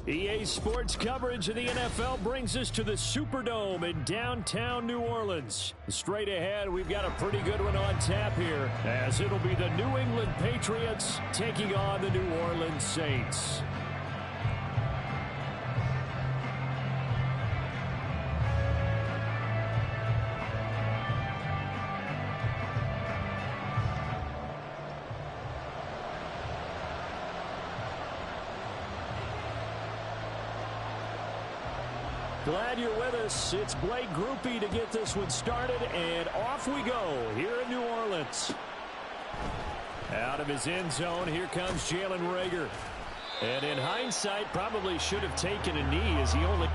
EA Sports coverage of the NFL brings us to the Superdome in downtown New Orleans. Straight ahead, we've got a pretty good one on tap here, as it'll be the New England Patriots taking on the New Orleans Saints. Glad you're with us. It's Blake Groupie to get this one started, and off we go here in New Orleans. Out of his end zone, here comes Jalen Reagor. And in hindsight, probably should have taken a knee as he only...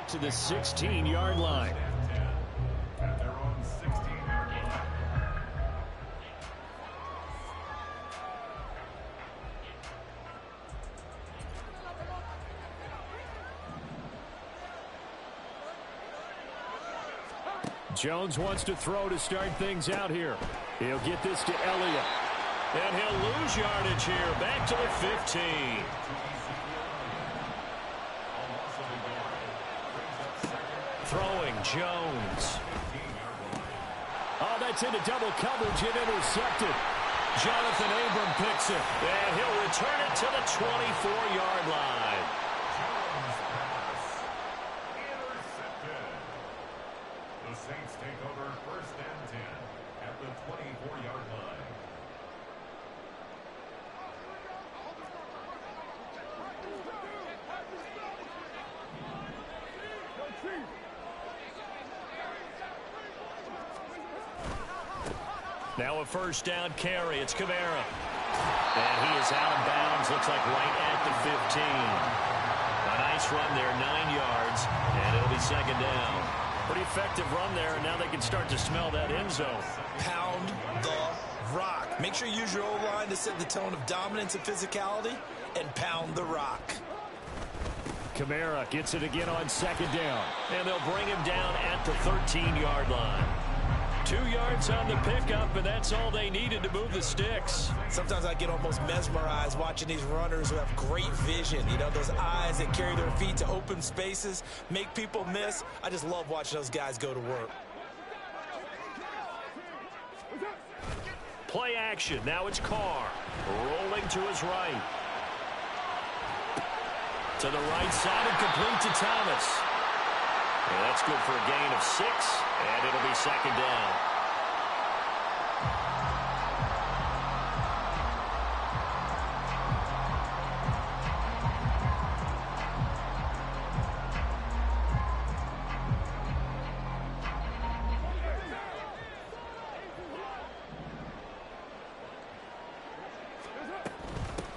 to the 16-yard line. At their own 16-yard line. Jones wants to throw to start things out here. He'll get this to Elliott. And he'll lose yardage here. Back to the 15. Throwing Jones. Oh, that's into double coverage and intercepted. Jonathan Abram picks it. And he'll return it to the 24-yard line. Intercepted. The Saints take over 1st and 10. at the 24-yard line. Now a first down carry. It's Kamara. And he is out of bounds. Looks like right at the 15. A nice run there, 9 yards. And it'll be second down. Pretty effective run there. And now they can start to smell that end zone. Pound the rock. Make sure you use your O-line to set the tone of dominance and physicality. And pound the rock. Kamara gets it again on second down. And they'll bring him down at the 13-yard line. 2 yards on the pickup, and that's all they needed to move the sticks. Sometimes I get almost mesmerized watching these runners who have great vision. You know, those eyes that carry their feet to open spaces, make people miss. I just love watching those guys go to work. Play action. Now it's Carr. Rolling to his right. To the right side and complete to Thomas. And that's good for a gain of 6, and it'll be second down.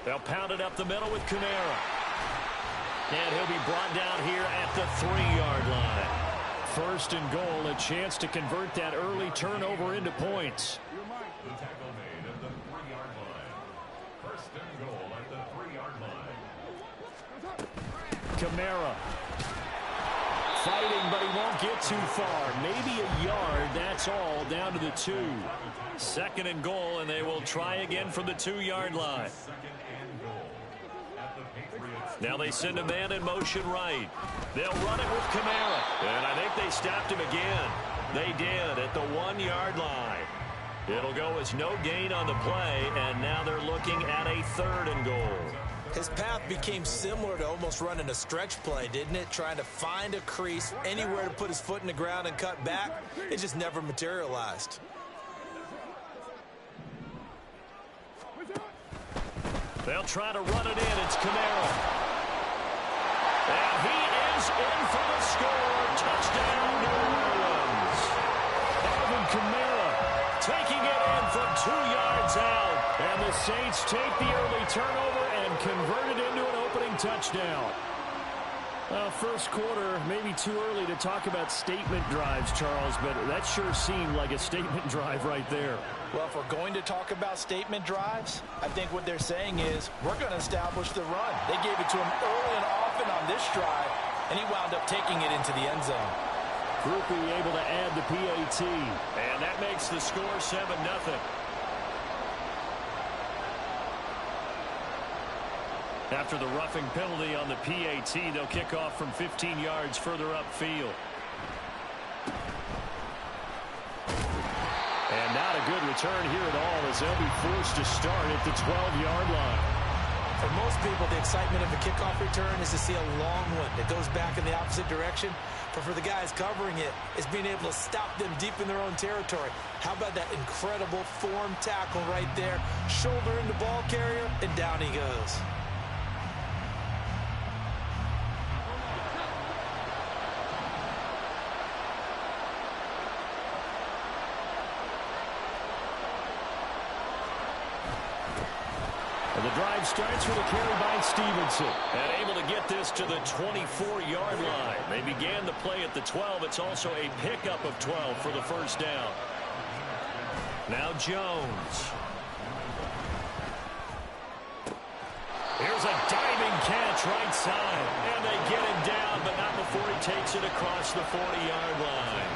They'll pound it up the middle with Kamara. And he'll be brought down here at the 3-yard line. First and goal, a chance to convert that early turnover into points. The tackle made at the 3-yard line. First and goal at the 3-yard line. Kamara. Fighting, but he won't get too far. Maybe a yard, that's all, down to the 2. Second and goal, and they will try again from the 2-yard line. Now they send a man in motion right. They'll run it with Kamara. And I think they stopped him again. They did at the 1-yard line. It'll go as no gain on the play, and now they're looking at a 3rd and goal. His path became similar to almost running a stretch play, didn't it? Trying to find a crease, anywhere to put his foot in the ground and cut back. It just never materialized. They'll try to run it in. It's Kamara. And he is in for the score. Touchdown, New Orleans. Alvin Kamara taking it in from 2 yards out. And the Saints take the early turnover and convert it into an opening touchdown. First quarter, maybe too early to talk about statement drives, Charles, but that sure seemed like a statement drive right there. Well, if we're going to talk about statement drives, I think what they're saying is we're going to establish the run. They gave it to him early and often on this drive, and he wound up taking it into the end zone. Groupie able to add the PAT, and that makes the score 7-0. After the roughing penalty on the PAT, they'll kick off from 15 yards further upfield. And not a good return here at all as they'll be forced to start at the 12-yard line. For most people, the excitement of a kickoff return is to see a long one that goes back in the opposite direction. But for the guys covering it, it's being able to stop them deep in their own territory. How about that incredible form tackle right there? Shoulder in the ball carrier, and down he goes. And the drive starts with a carry by Stevenson. And able to get this to the 24-yard line. They began the play at the 12. It's also a pickup of 12 for the first down. Now Jones. Here's a diving catch right side. And they get him down, but not before he takes it across the 40-yard line.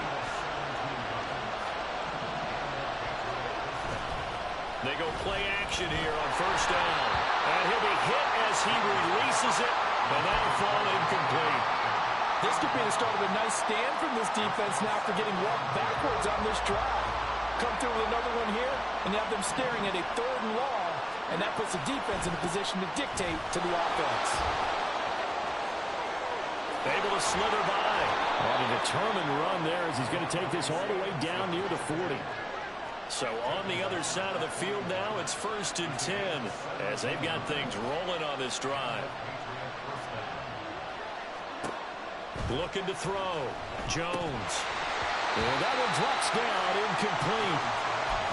They go play action here on first down. And he'll be hit as he releases it, and that'll fall incomplete. This could be the start of a nice stand from this defense now for getting walked backwards on this drive. Come through with another one here, and have them staring at a 3rd and long, and that puts the defense in a position to dictate to the offense. Able to slither by. And a determined run there as he's going to take this all the way down near the 40. So on the other side of the field now, it's 1st and 10 as they've got things rolling on this drive. Looking to throw. Jones. And that one drops down, incomplete.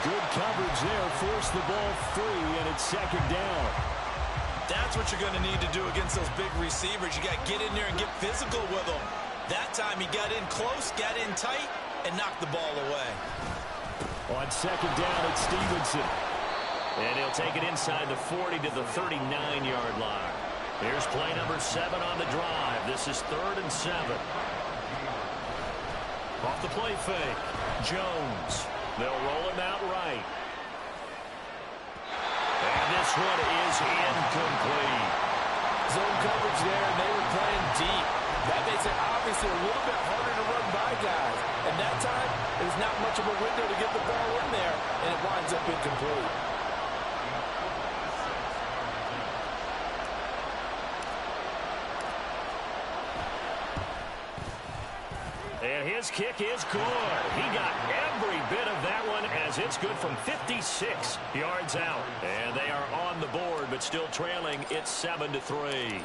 Good coverage there, forced the ball free, and it's 2nd down. That's what you're going to need to do against those big receivers. You got to get in there and get physical with them. That time he got in close, got in tight, and knocked the ball away. On 2nd down, it's Stevenson. And he'll take it inside the 40 to the 39-yard line. Here's play number 7 on the drive. This is 3rd and 7. Off the play fake. Jones. They'll roll him out right. And this one is incomplete. Zone coverage there, and they were playing deep. That makes it obviously a little bit harder to run by guys. And that time, there's not much of a window to get the ball in there, and it winds up incomplete. And his kick is good. He got every bit of that one as it's good from 56 yards out. And they are on the board, but still trailing. It's 7-3.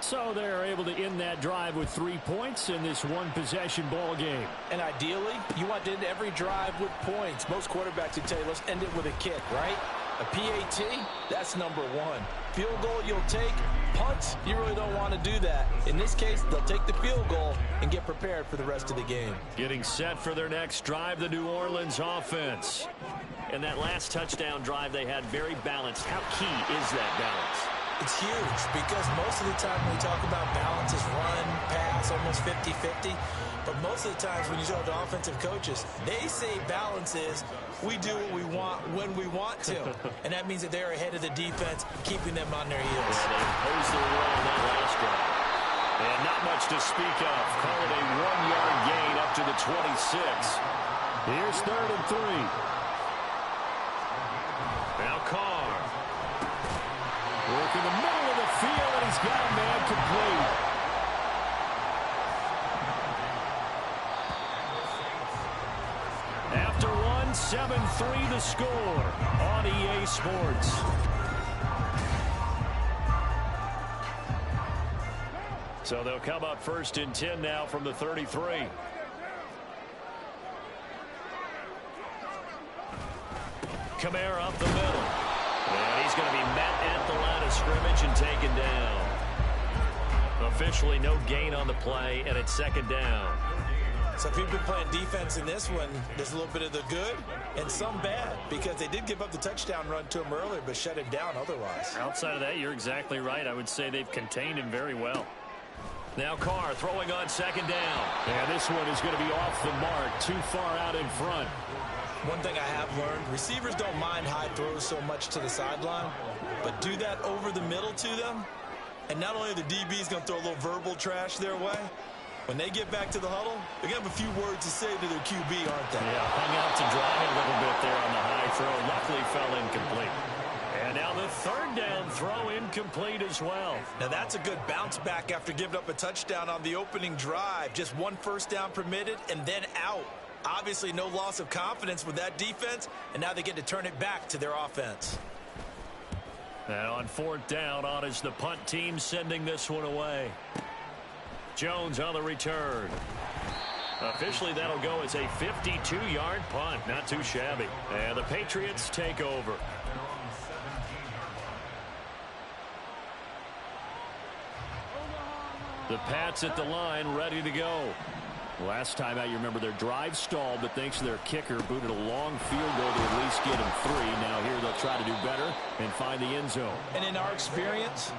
So they're able to end that drive with 3 points in this one-possession ball game. And ideally, you want to end every drive with points. Most quarterbacks would tell you, let's end it with a kick, right? A PAT, that's number 1. Field goal you'll take. Punts, you really don't want to do that. In this case, they'll take the field goal and get prepared for the rest of the game. Getting set for their next drive, the New Orleans offense. And that last touchdown drive they had very balanced. How key is that balance? It's huge because most of the time when we talk about balance is run, pass, almost 50-50. But most of the times when you talk to offensive coaches, they say balance is we do what we want when we want to. And that means that they're ahead of the defense, keeping them on their heels. Yeah, they imposed their will on that last drive. And not much to speak of. Call it a 1-yard gain up to the 26. Here's 3rd and 3. Now Carr. Working the middle of the field, and he's got a man complete. After one, 7-3 the score on EA Sports. So they'll come up 1st and 10 now from the 33. Kamara up the middle. And he's going to be met at the line of scrimmage and taken down. Officially no gain on the play, and it's 2nd down. So if you've been playing defense in this one, there's a little bit of the good and some bad because they did give up the touchdown run to him earlier but shut him down otherwise. Outside of that, you're exactly right. I would say they've contained him very well. Now Carr throwing on 2nd down. And this one is going to be off the mark, too far out in front. One thing I have learned, receivers don't mind high throws so much to the sideline, but do that over the middle to them, and not only the DB's going to throw a little verbal trash their way, when they get back to the huddle, they're going to have a few words to say to their QB, aren't they? Yeah, hung out to dry a little bit there on the high throw. Luckily fell incomplete. And now the 3rd down throw incomplete as well. Now that's a good bounce back after giving up a touchdown on the opening drive. Just 1 first down permitted and then out. Obviously no loss of confidence with that defense, and now they get to turn it back to their offense. And on 4th down, on is the punt team sending this one away. Jones on the return. Officially, that'll go as a 52-yard punt. Not too shabby. And the Patriots take over. The Pats at the line, ready to go. Last time out, you remember their drive stalled, but thanks to their kicker, booted a long field goal to at least get them 3. Now here they'll try to do better and find the end zone. And in our experience,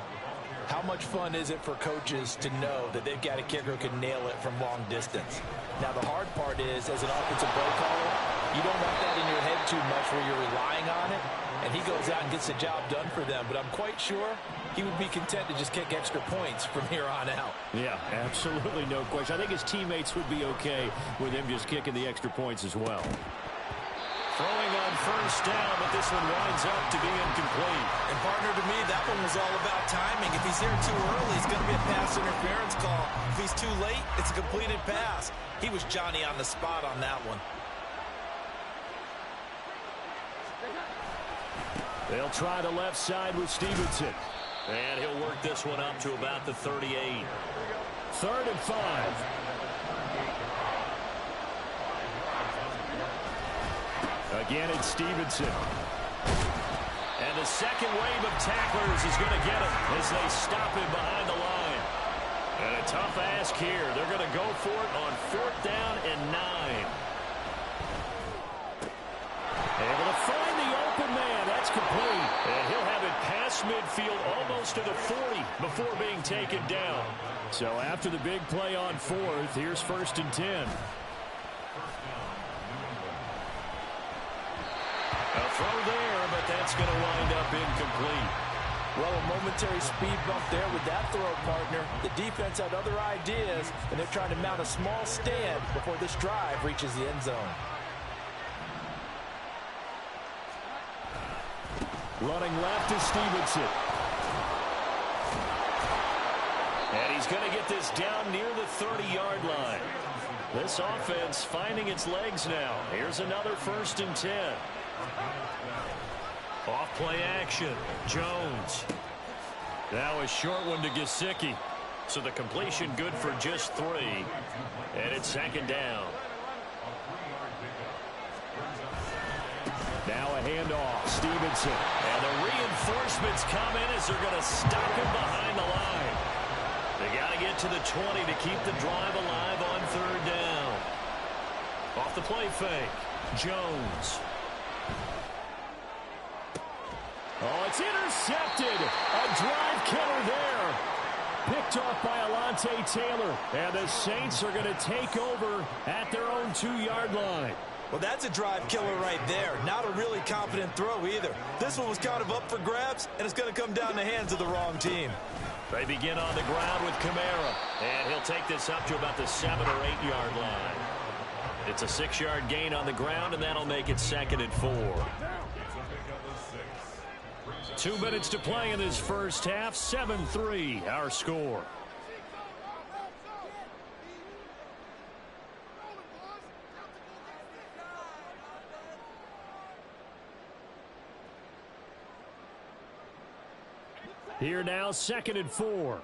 how much fun is it for coaches to know that they've got a kicker who can nail it from long distance? Now, the hard part is, as an offensive play caller, you don't want that in your head too much where you're relying on it, and he goes out and gets the job done for them. But I'm quite sure he would be content to just kick extra points from here on out. Yeah, absolutely no question. I think his teammates would be okay with him just kicking the extra points as well. Throwing on 1st down, but this one winds up to be incomplete. And partner, to me, that one was all about timing. If he's here too early, it's going to be a pass interference call. If he's too late, it's a completed pass. He was Johnny on the spot on that one. They'll try the left side with Stevenson. And he'll work this one up to about the 38. 3rd and 5. Again, it's Stevenson. And the second wave of tacklers is going to get him as they stop him behind the line. And a tough ask here. They're going to go for it on 4th down and 9. Able to find the open man. That's complete. And he'll have it past midfield almost to the 40 before being taken down. So after the big play on 4th, here's 1st and 10. A throw there, but that's going to wind up incomplete. Well, a momentary speed bump there with that throw, partner. The defense had other ideas, and they're trying to mount a small stand before this drive reaches the end zone. Running left is Stevenson. And he's going to get this down near the 30-yard line. This offense finding its legs now. Here's another 1st and 10. Off play action. Jones. Now a short one to Gesicki. So the completion good for just 3. And it's 2nd down. Now a handoff. Stevenson. And the reinforcements come in as they're going to stop him behind the line. They got to get to the 20 to keep the drive alive on 3rd down. Off the play fake. Jones. Oh, it's intercepted. A drive killer there. Picked off by Alontae Taylor. And the Saints are going to take over at their own 2-yard line. Well, that's a drive killer right there. Not a really confident throw either. This one was kind of up for grabs, and it's going to come down the hands of the wrong team. They begin on the ground with Kamara. And he'll take this up to about the 7- or 8-yard line. It's a 6-yard gain on the ground, and that'll make it 2nd and 4. 2 minutes to play in this first half. 7-3, our score. Here now, 2nd and 4.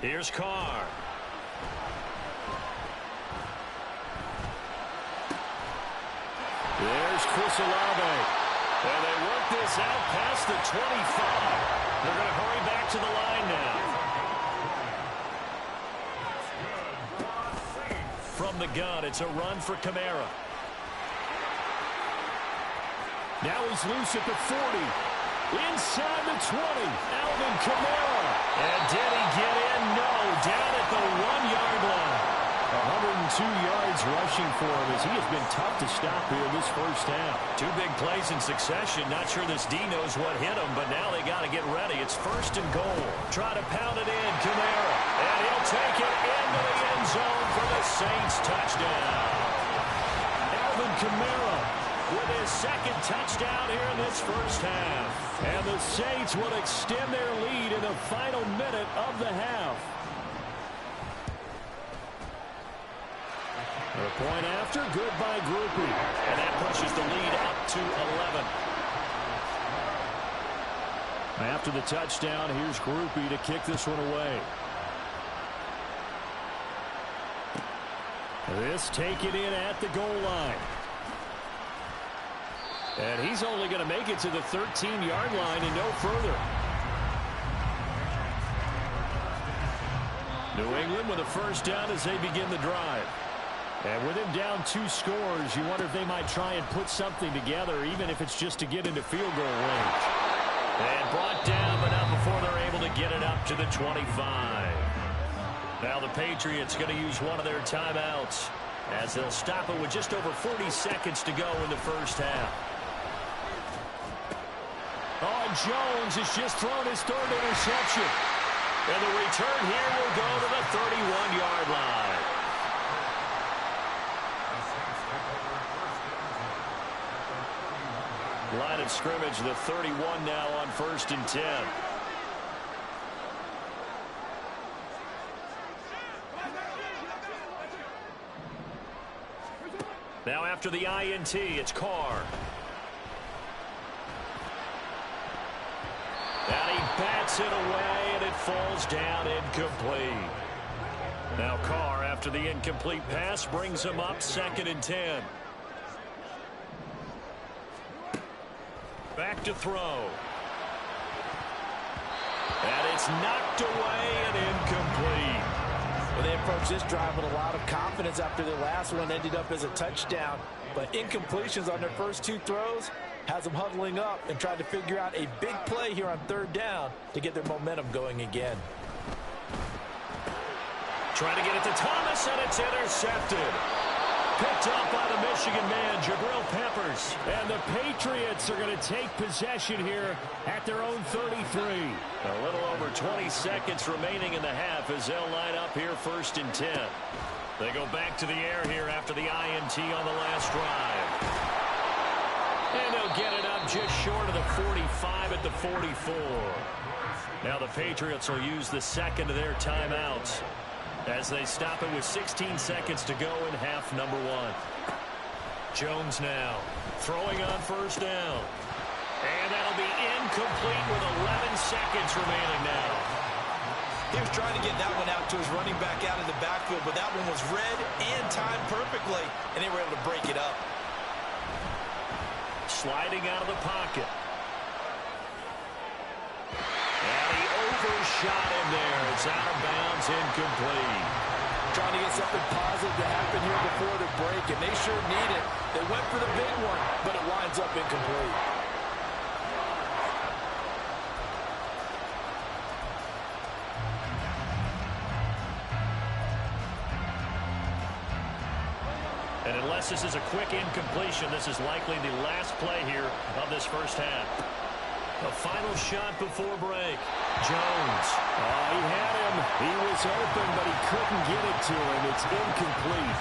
Here's Carr. There's Chris Olave. And they work this out past the 25. They're going to hurry back to the line now. From the gun, it's a run for Kamara. Now he's loose at the 40. Inside the 20. Alvin Kamara. And did he get in? No. Down at the 1-yard line. 102 yards rushing for him as he has been tough to stop here this first half. 2 big plays in succession. Not sure this D knows what hit him, but now they got to get ready. It's 1st and goal. Try to pound it in. Kamara. And he'll take it into the end zone for the Saints touchdown. Alvin Kamara with his 2nd touchdown here in this first half. And the Saints will extend their lead in the final minute of the half. The point after, good by Groupie. And that pushes the lead up to 11. After the touchdown, here's Groupie to kick this one away. This taken in at the goal line. And he's only going to make it to the 13-yard line and no further. New England with a 1st down as they begin the drive. And with him down 2 scores, you wonder if they might try and put something together, even if it's just to get into field goal range. And brought down, but not before they're able to get it up to the 25. Now the Patriots going to use one of their timeouts as they'll stop it with just over 40 seconds to go in the first half. Oh, Jones has just thrown his 3rd interception. And the return here will go to the 31-yard line. Line of scrimmage, the 31 now on 1st and 10. Now after the INT, it's Carr. And he bats it away, and it falls down incomplete. Now Carr, after the incomplete pass, brings him up 2nd and 10. Back to throw. And it's knocked away and incomplete. Well, they approached this drive with a lot of confidence after their last one ended up as a touchdown. But incompletions on their first 2 throws has them huddling up and trying to figure out a big play here on 3rd down to get their momentum going again. Trying to get it to Thomas, and it's intercepted. Picked up by the Michigan man, Jabril Peppers. And the Patriots are going to take possession here at their own 33. A little over 20 seconds remaining in the half as they'll line up here 1st and 10. They go back to the air here after the INT on the last drive. And they'll get it up just short of the 45 at the 44. Now the Patriots will use the 2nd of their timeouts as they stop it with 16 seconds to go in half number 1. Jones now throwing on 1st down. And that'll be incomplete with 11 seconds remaining now. He was trying to get that one out to his running back out of the backfield, but that one was read and timed perfectly, and they were able to break it up. Sliding out of the pocket. And he overshot him there. It's out of bounds, incomplete. Trying to get something positive to happen here before the break, and they sure need it. They went for the big one, but it winds up incomplete. And unless this is a quick incompletion, this is likely the last play here of this first half. A final shot before break. Jones. Oh, he had him. He was open, but he couldn't get it to him. It's incomplete.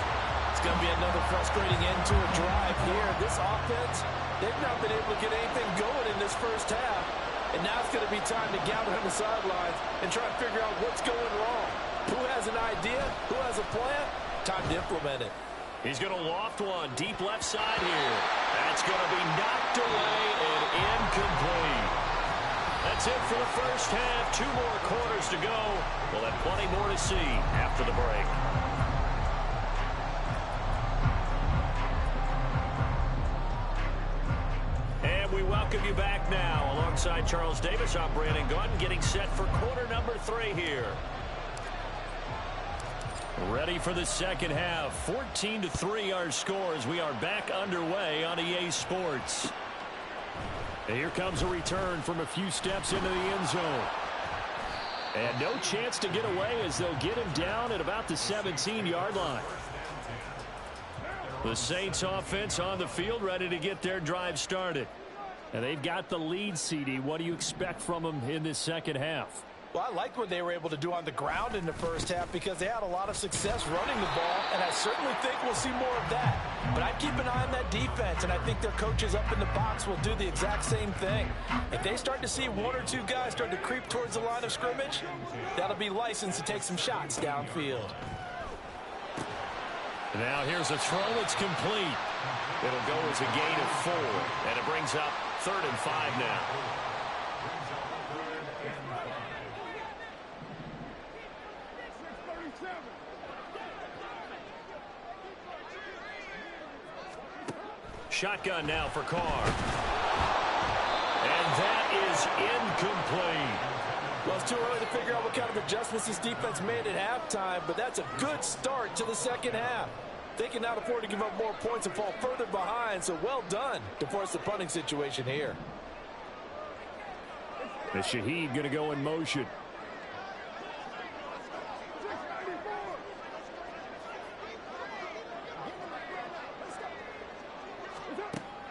It's going to be another frustrating end to a drive here. This offense, they've not been able to get anything going in this first half. And now it's going to be time to gather on the sidelines and try and figure out what's going wrong. Who has an idea? Who has a plan? Time to implement it. He's going to loft one deep left side here. That's going to be knocked away and incomplete. That's it for the first half. 2 more quarters to go. We'll have plenty more to see after the break. And we welcome you back now. Alongside Charles Davis, I'm Brandon Gunn, getting set for quarter number 3 here. Ready for the second half. 14-3 our score as we are back underway on EA Sports. And here comes a return from a few steps into the end zone. And no chance to get away as they'll get him down at about the 17-yard line. The Saints offense on the field ready to get their drive started. And they've got the lead, CD. What do you expect from them in this second half? Well, I liked what they were able to do on the ground in the first half because they had a lot of success running the ball, and I certainly think we'll see more of that. But I'd keep an eye on that defense, and I think their coaches up in the box will do the exact same thing. If they start to see 1 or 2 guys start to creep towards the line of scrimmage, that'll be licensed to take some shots downfield. Now here's a throw that's complete. It'll go as a gain of 4, and it brings up 3rd and 5 now. Shotgun now for Carr. And that is incomplete. Well, it's too early to figure out what kind of adjustments this defense made at halftime, but that's a good start to the second half. They cannot afford to give up more points and fall further behind, so well done to force the punting situation here. The Shaheed going to go in motion.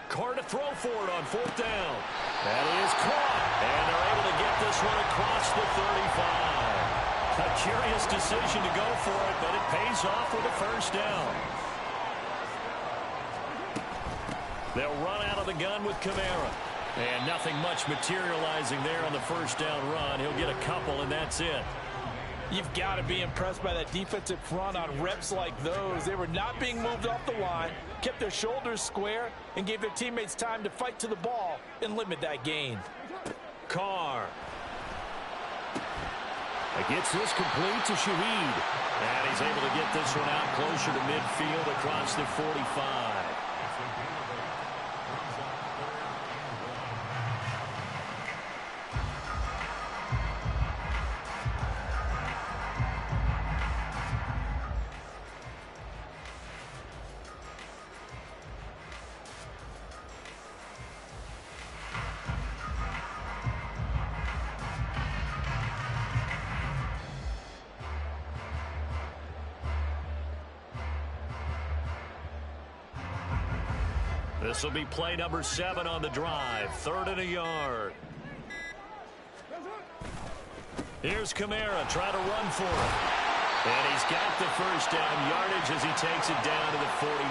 Carr to throw for it on 4th down. That is caught. And they're able to get this one across the 35. A curious decision to go for it, but it pays off with a first down. They'll run out of the gun with Kamara. And nothing much materializing there on the first down run. He'll get a couple, and that's it. You've got to be impressed by that defensive front on reps like those. They were not being moved off the line, kept their shoulders square, and gave their teammates time to fight to the ball and limit that gain. Carr. Gets this complete to Shaheed. And he's able to get this one out closer to midfield across the 45. This will be play number 7 on the drive. 3rd and a yard. Here's Kamara trying to run for it. And he's got the first down yardage as he takes it down to the 49.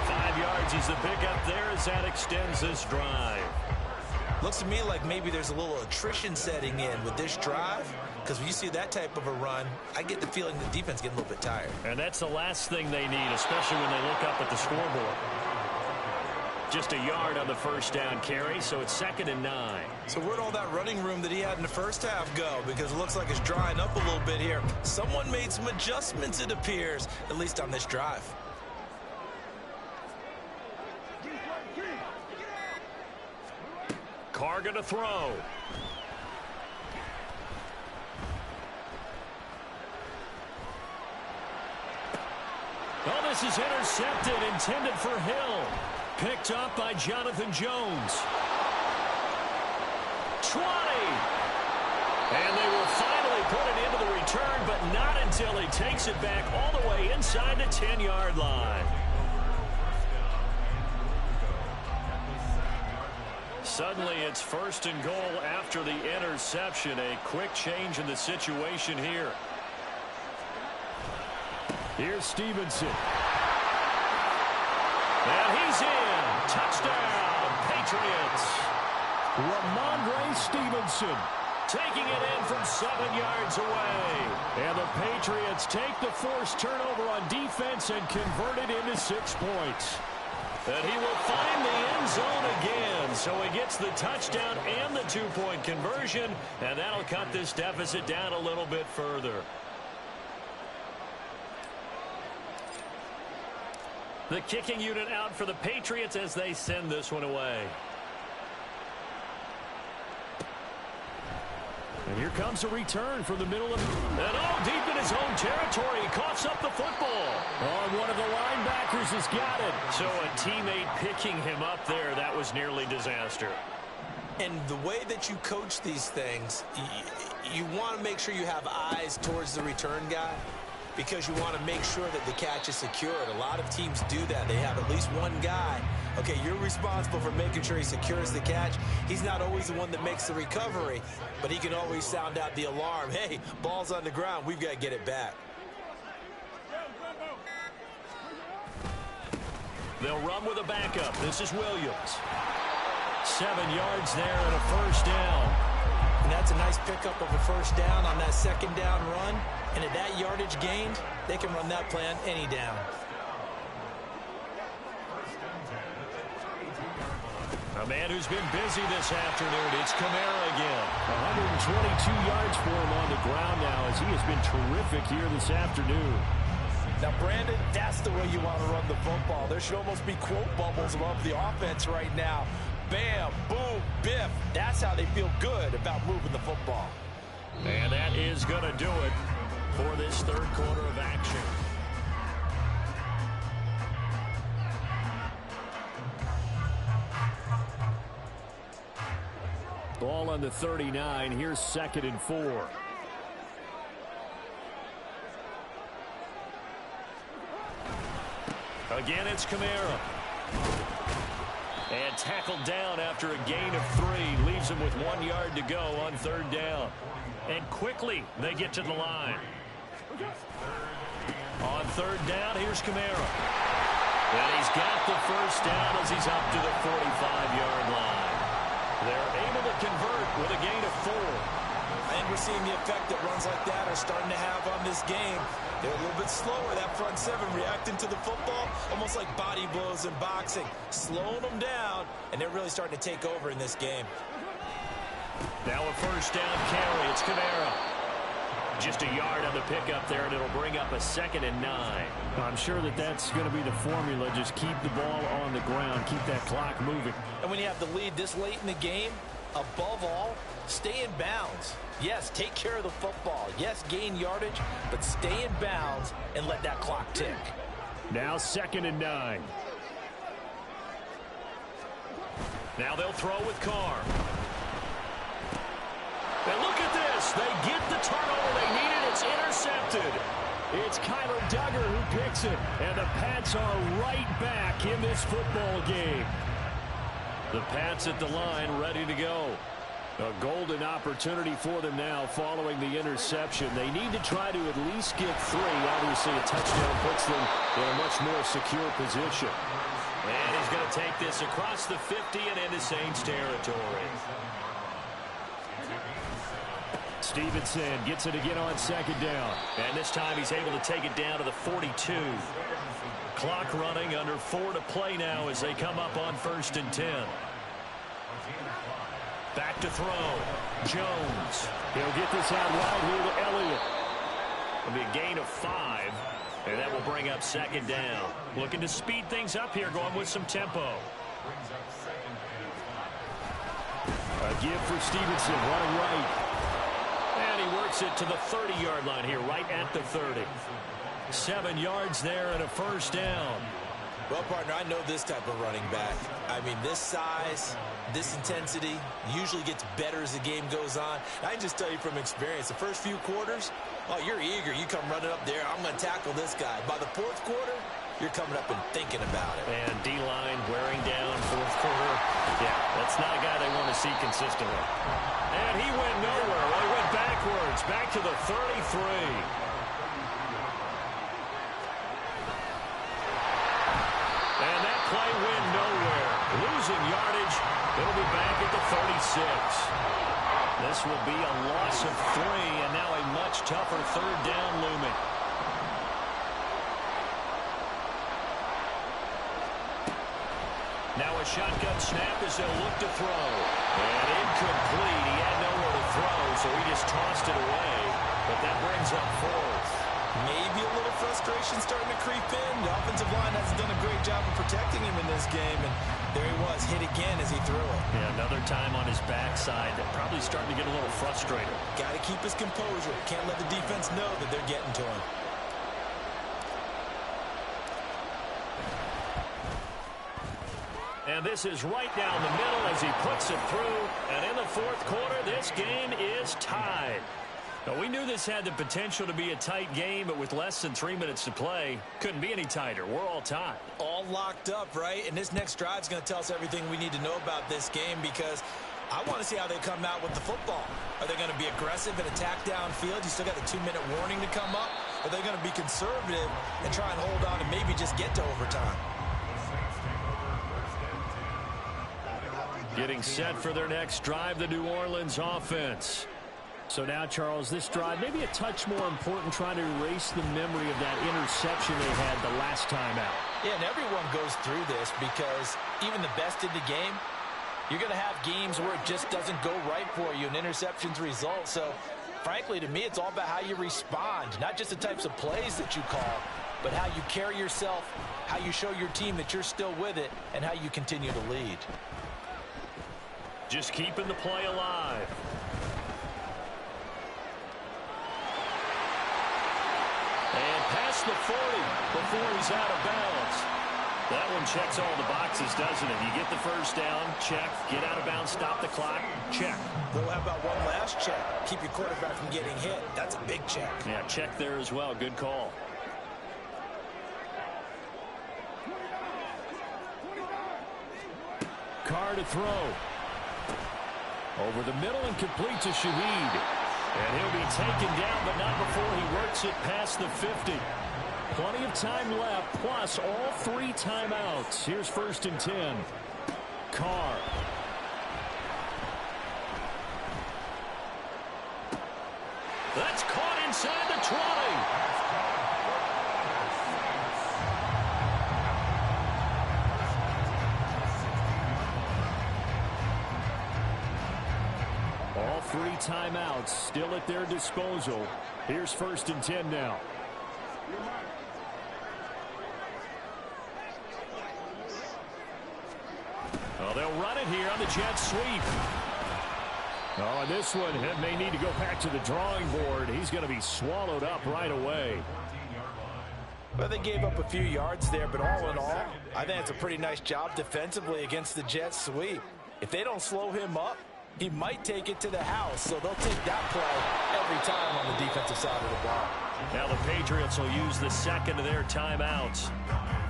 5 yards is the pickup there as that extends this drive. Looks to me like maybe there's a little attrition setting in with this drive, because when you see that type of a run, I get the feeling the defense getting a little bit tired. And that's the last thing they need, especially when they look up at the scoreboard. Just a yard on the first down carry, so it's 2nd and 9. So where'd all that running room that he had in the first half go? Because it looks like it's drying up a little bit here. Someone made some adjustments, it appears, at least on this drive. Carr going to throw. Oh, this is intercepted, intended for Hill. Picked up by Jonathan Jones. 20. And they will finally put it into the return, but not until he takes it back all the way inside the 10-yard line. Suddenly it's 1st and goal after the interception. A quick change in the situation here. Here's Stevenson. And he's in. Touchdown, Patriots. Ramondre Stevenson taking it in from 7 yards away. And the Patriots take the forced turnover on defense and convert it into 6 points. And he will find the end zone again. So he gets the touchdown and the 2-point conversion. And that'll cut this deficit down a little bit further. The kicking unit out for the Patriots as they send this one away. And here comes a return from the middle of... And deep in his own territory. He coughs up the football. And one of the linebackers has got it. So a teammate picking him up there. That was nearly disaster. And the way that you coach these things, you want to make sure you have eyes towards the return guy, because you want to make sure that the catch is secured. A lot of teams do that. They have at least one guy. Okay, you're responsible for making sure he secures the catch. He's not always the one that makes the recovery, but he can always sound out the alarm. Hey, ball's on the ground. We've got to get it back. They'll run with a backup. This is Williams. 7 yards there and a first down. And that's a nice pickup of a first down on that 2nd down run. And at that yardage gained, they can run that play on any down. A man who's been busy this afternoon. It's Kamara again. 122 yards for him on the ground now as he has been terrific here this afternoon. Now, Brandon, that's the way you want to run the football. There should almost be quote bubbles above the offense right now. Bam, boom, biff. That's how they feel good about moving the football. And that is going to do it for this 3rd quarter of action. Ball on the 39. Here's 2nd and 4. Again, it's Kamara. And tackled down after a gain of 3. Leaves him with 1 yard to go on 3rd down. And quickly, they get to the line. On 3rd down, here's Kamara. And he's got the first down as he's up to the 45-yard line. They're able to convert with a gain of 4. I think we're seeing the effect that runs like that are starting to have on this game. They're a little bit slower, that front seven, reacting to the football, almost like body blows in boxing, slowing them down, and they're really starting to take over in this game. Now a first down carry. It's Kamara. Just a yard on the pickup there, and it'll bring up a 2nd and 9. I'm sure that that's going to be the formula. Just keep the ball on the ground. Keep that clock moving. And when you have the lead this late in the game, above all, stay in bounds. Yes, take care of the football. Yes, gain yardage, but stay in bounds and let that clock tick. Now 2nd and 9. Now they'll throw with Carr. And look at this. They get the turnover they needed. It's intercepted. It's Kyler Duggar who picks it. And the Pats are right back in this football game. The Pats at the line ready to go. A golden opportunity for them now following the interception. They need to try to at least get 3. Obviously, a touchdown puts them in a much more secure position. And he's going to take this across the 50 and into Saints territory. Stevenson gets it again on 2nd down. And this time he's able to take it down to the 42. Clock running, under 4 to play now as they come up on 1st and 10. Back to throw. Jones. He'll get this out wide here to Elliott. It'll be a gain of 5. And that will bring up 2nd down. Looking to speed things up here, going with some tempo. A give for Stevenson, running right. And he works it to the 30-yard line here, right at the 30. 7 yards there and a first down. Well, partner, I know this type of running back. I mean, this size, this intensity usually gets better as the game goes on. I can just tell you from experience, the first few quarters, oh, you're eager. You come running up there, I'm going to tackle this guy. By the 4th quarter, you're coming up and thinking about it. And D-line wearing down 4th quarter. Yeah, that's not a guy they want to see consistently. And he went nowhere. Well, he went backwards, back to the 33. And that play went nowhere. Losing yardage. It'll be back at the 36. This will be a loss of 3, and now a much tougher 3rd down looming. Now a shotgun snap as they'll look to throw. And incomplete. He had nowhere to throw, so he just tossed it away. But that brings up 4th. Maybe a little frustration starting to creep in. The offensive line hasn't done a great job of protecting him in this game. And there he was, hit again as he threw it. Yeah, another time on his backside. They're probably starting to get a little frustrated. Got to keep his composure. Can't let the defense know that they're getting to him. And this is right down the middle as he puts it through. And in the 4th quarter, this game is tied. Now, we knew this had the potential to be a tight game, but with less than 3 minutes to play, couldn't be any tighter. We're all tied. All locked up, right? And this next drive is going to tell us everything we need to know about this game, because I want to see how they come out with the football. Are they going to be aggressive and attack downfield? You still got a 2-minute warning to come up. Are they going to be conservative and try and hold on and maybe just get to overtime? Getting set for their next drive, the New Orleans offense. So now, Charles, this drive maybe a touch more important, trying to erase the memory of that interception they had the last time out. Yeah, and everyone goes through this, because even the best in the game, you're going to have games where it just doesn't go right for you, and interceptions result. So, frankly, to me, it's all about how you respond, not just the types of plays that you call, but how you carry yourself, how you show your team that you're still with it, and how you continue to lead. Just keeping the play alive. And past the 40 before he's out of bounds. That one checks all the boxes, doesn't it? You get the first down, check. Get out of bounds, stop the clock, check. Well, how about one last check? Keep your quarterback from getting hit. That's a big check. Yeah, check there as well. Good call. Carr to throw. Over the middle and complete to Shaheed. And he'll be taken down, but not before he works it past the 50. Plenty of time left, plus all 3 timeouts. Here's 1st and 10. Carr. That's caught inside the 20. All 3 timeouts still at their disposal. Here's 1st and 10 now. Well, they'll run it here on the jet sweep. Oh, and this one may need to go back to the drawing board. He's going to be swallowed up right away. Well, they gave up a few yards there, but all in all, I think it's a pretty nice job defensively against the jet sweep. If they don't slow him up, he might take it to the house, so they'll take that play every time on the defensive side of the ball. Now the Patriots will use the second of their timeouts,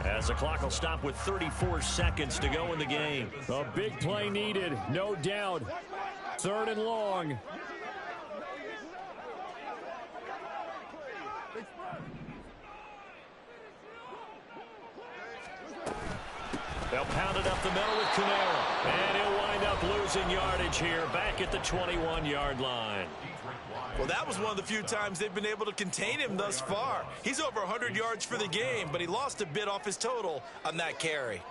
as the clock will stop with 34 seconds to go in the game. A big play needed, no doubt. 3rd and long. They'll pound it up the middle with Kamara. And he'll wind up losing yardage here back at the 21-yard line. Well, that was one of the few times they've been able to contain him thus far. He's over 100 yards for the game, but he lost a bit off his total on that carry.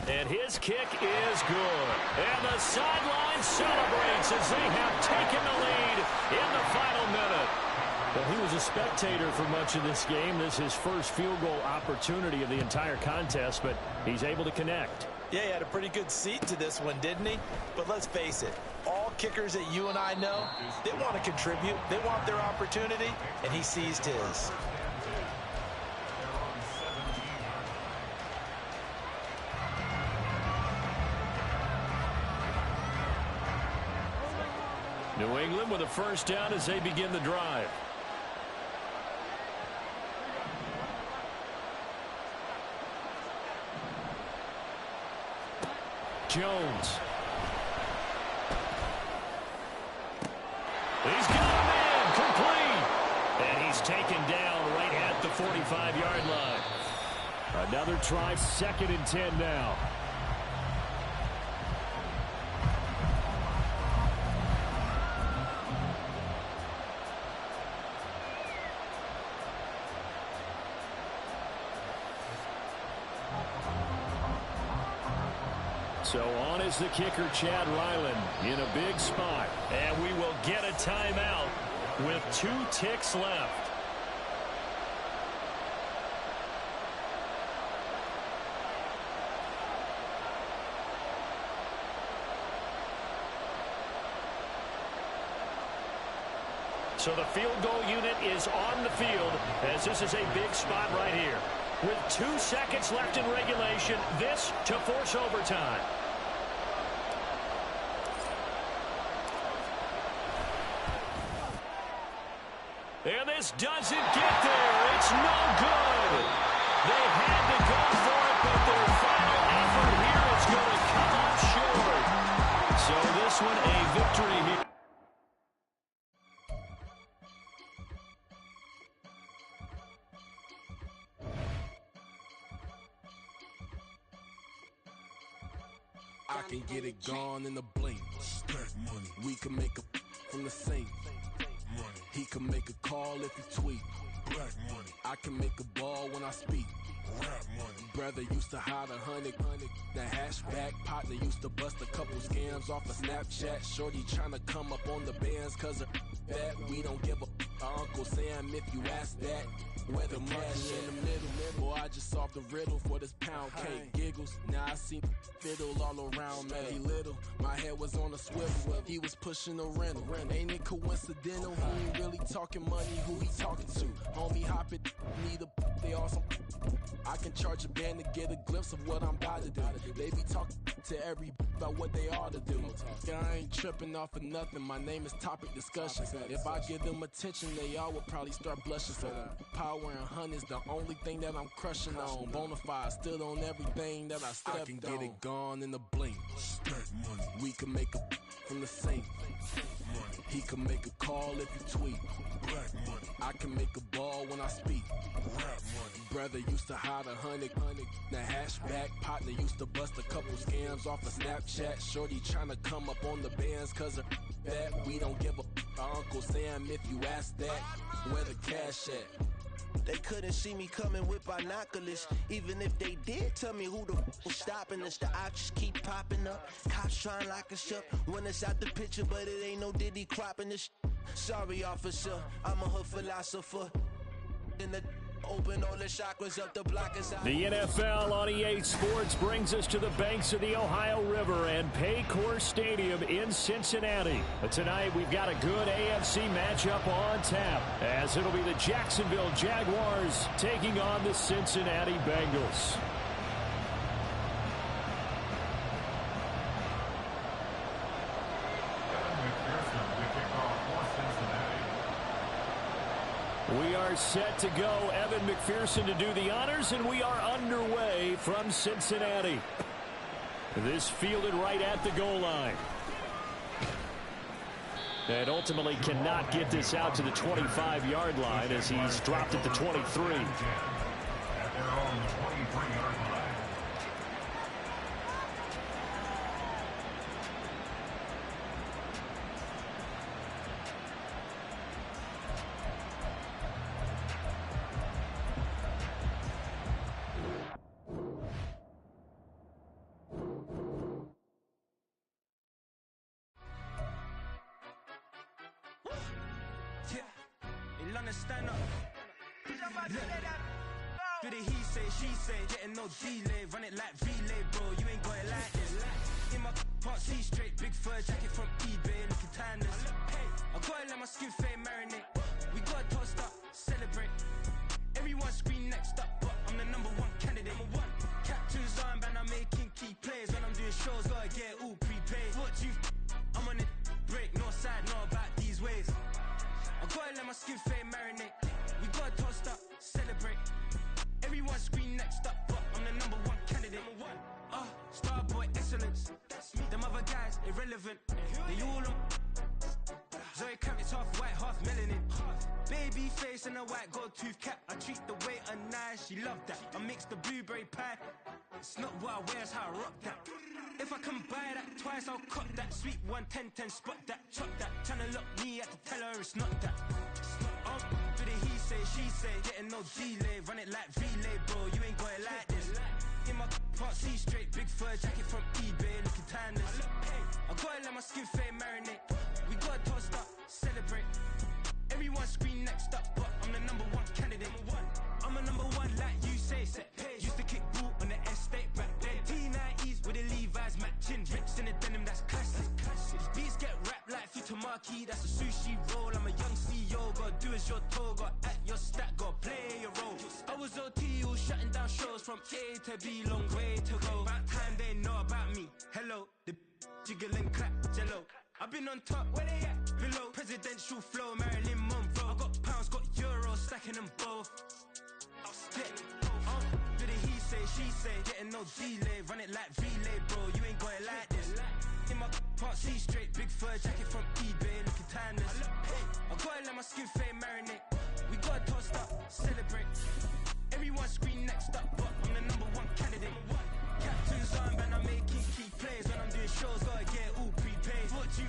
And his kick is good. And the sideline celebrates as they have taken the lead in the final minute. Well, he was a spectator for much of this game. This is his first field goal opportunity of the entire contest, but he's able to connect. Yeah, he had a pretty good seat to this one, didn't he? But let's face it, all kickers that you and I know, they want to contribute. They want their opportunity, and he seized his. New England with a 1st down as they begin the drive. Jones. He's got a man complete. And he's taken down right at the 45-yard line. Another try, 2nd and 10 now. So on is the kicker, Chad Ryland, in a big spot. And we will get a timeout with 2 ticks left. So the field goal unit is on the field as this is a big spot right here. With 2 seconds left in regulation, this to force overtime. And this doesn't get there. It's no good. They had to go for it, but their final effort here is going to come up short. So this one a victory here. I can get it gone in a blink. Money. We can make a from the sink. Money. He can make a call if he tweet. Black money. I can make a ball when I speak. Rap money. Brother used to hide 100. The hashback partner used to bust a couple scams off of Snapchat. Shorty tryna come up on the bands cause of that. We don't give a Uncle Sam if you ask that. Where the money in the middle. Boy, I just solved the riddle for this pound cake. Giggles, now I see fiddle all around me. He little, my head was on a swivel. He was pushing a rental. Ain't it coincidental? He ain't really talking money, who he talking to? Homie hopping, need a they awesome. I can charge a band to get a glimpse of what I'm about to do. They be talking to every about what they ought to do. I ain't tripping off of nothing. My name is topic discussion. If I give them attention, they all would probably start blushing. So power and honey's the only thing that I'm crushing on. Bonafide stood on everything that I stepped on. I can get it gone in a blink. We can make a from the sink. He can make a call if you tweet. Black money. I can make a ball when I speak. Rap money. Brother used to hide 100. The hashback partner used to bust a couple scams off of Snapchat. Shorty tryna come up on the bands cause of bet. We don't give a Uncle Sam if you ask that. Where the cash at? They couldn't see me coming with binoculars. Even if they did, tell me who the was stopping us. The options keep popping up. Cops trying to lock us up when it's out the picture, but it ain't no Diddy cropping this. Sorry, officer, I'm a hood philosopher. In the open all the chakras up the block is out. The NFL on EA Sports brings us to the banks of the Ohio River and Paycor Stadium in Cincinnati. But tonight we've got a good AFC matchup on tap, as it'll be the Jacksonville Jaguars taking on the Cincinnati Bengals. We are set to go. Evan McPherson to do the honors, and we are underway from Cincinnati. This fielded right at the goal line. And ultimately cannot get this out to the 25-yard line as he's dropped at the 23. At their own 23-yard line. Stand up. Do the he say, she say, getting no delay, run it like relay, bro. You ain't got it like this. In my part, see straight, big fur jacket from eBay, looking timeless. I gotta let my skin fade marinate. We gotta toast up, celebrate. Everyone scream next up, but I'm the #1 candidate. Captain's armband, I'm making key plays. When I'm doing shows, gotta get all prepaid. What you? I'm on it, break, no side, know about these ways. I gotta let my skin fade marinate. We gotta toast up, celebrate. Everyone scream next up, but I'm the #1 candidate. Starboy excellence. Them other guys irrelevant. They all on. Zoe Kravitz half white, half melanin. Baby face and a white gold tooth cap. I treat the waiter nice, she love that. I mix the blueberry pie. It's not what I wear, it's how I rock that. If I can buy that twice, I'll cut that. Sweet 110, spot that, chop that. Tryna lock me at the teller, it's not that. Do the he say, she say, getting no delay, run it like relay, bro. You ain't got it like this. In my part, see straight, big fur jacket from eBay, looking timeless. I gotta let my skin fade marinate. We gotta toast up, celebrate. Everyone scream next up, but I'm the #1 candidate. I'm a #1 like you say, set. Used to kick ball on the estate back then. T90s with the Levi's matching. Rips in the denim, that's classic. These beats get wrapped like Futamaki, that's a sushi roll. I'm a young CEO, gotta do as you're told. Gotta act your stat, gotta play your role. I was OT, all shutting down shows from A to B, long way to go. About time they know about me. Hello, the jiggle and clap, jello. I've been on top, where they at? Below, presidential flow, Marilyn Monroe. I got pounds, got euros, stacking them both. Do the he say, she say, getting no delay, run it like relay, bro. You ain't got it like this. In my part, see straight, big fur jacket from eBay, looking timeless. I gotta let my skin fade marinate. We gotta toast up, celebrate. Everyone scream next up, but I'm the #1 candidate. Captain's armband, I'm making key plays. When I'm doing shows, gotta get all prepaid. What you?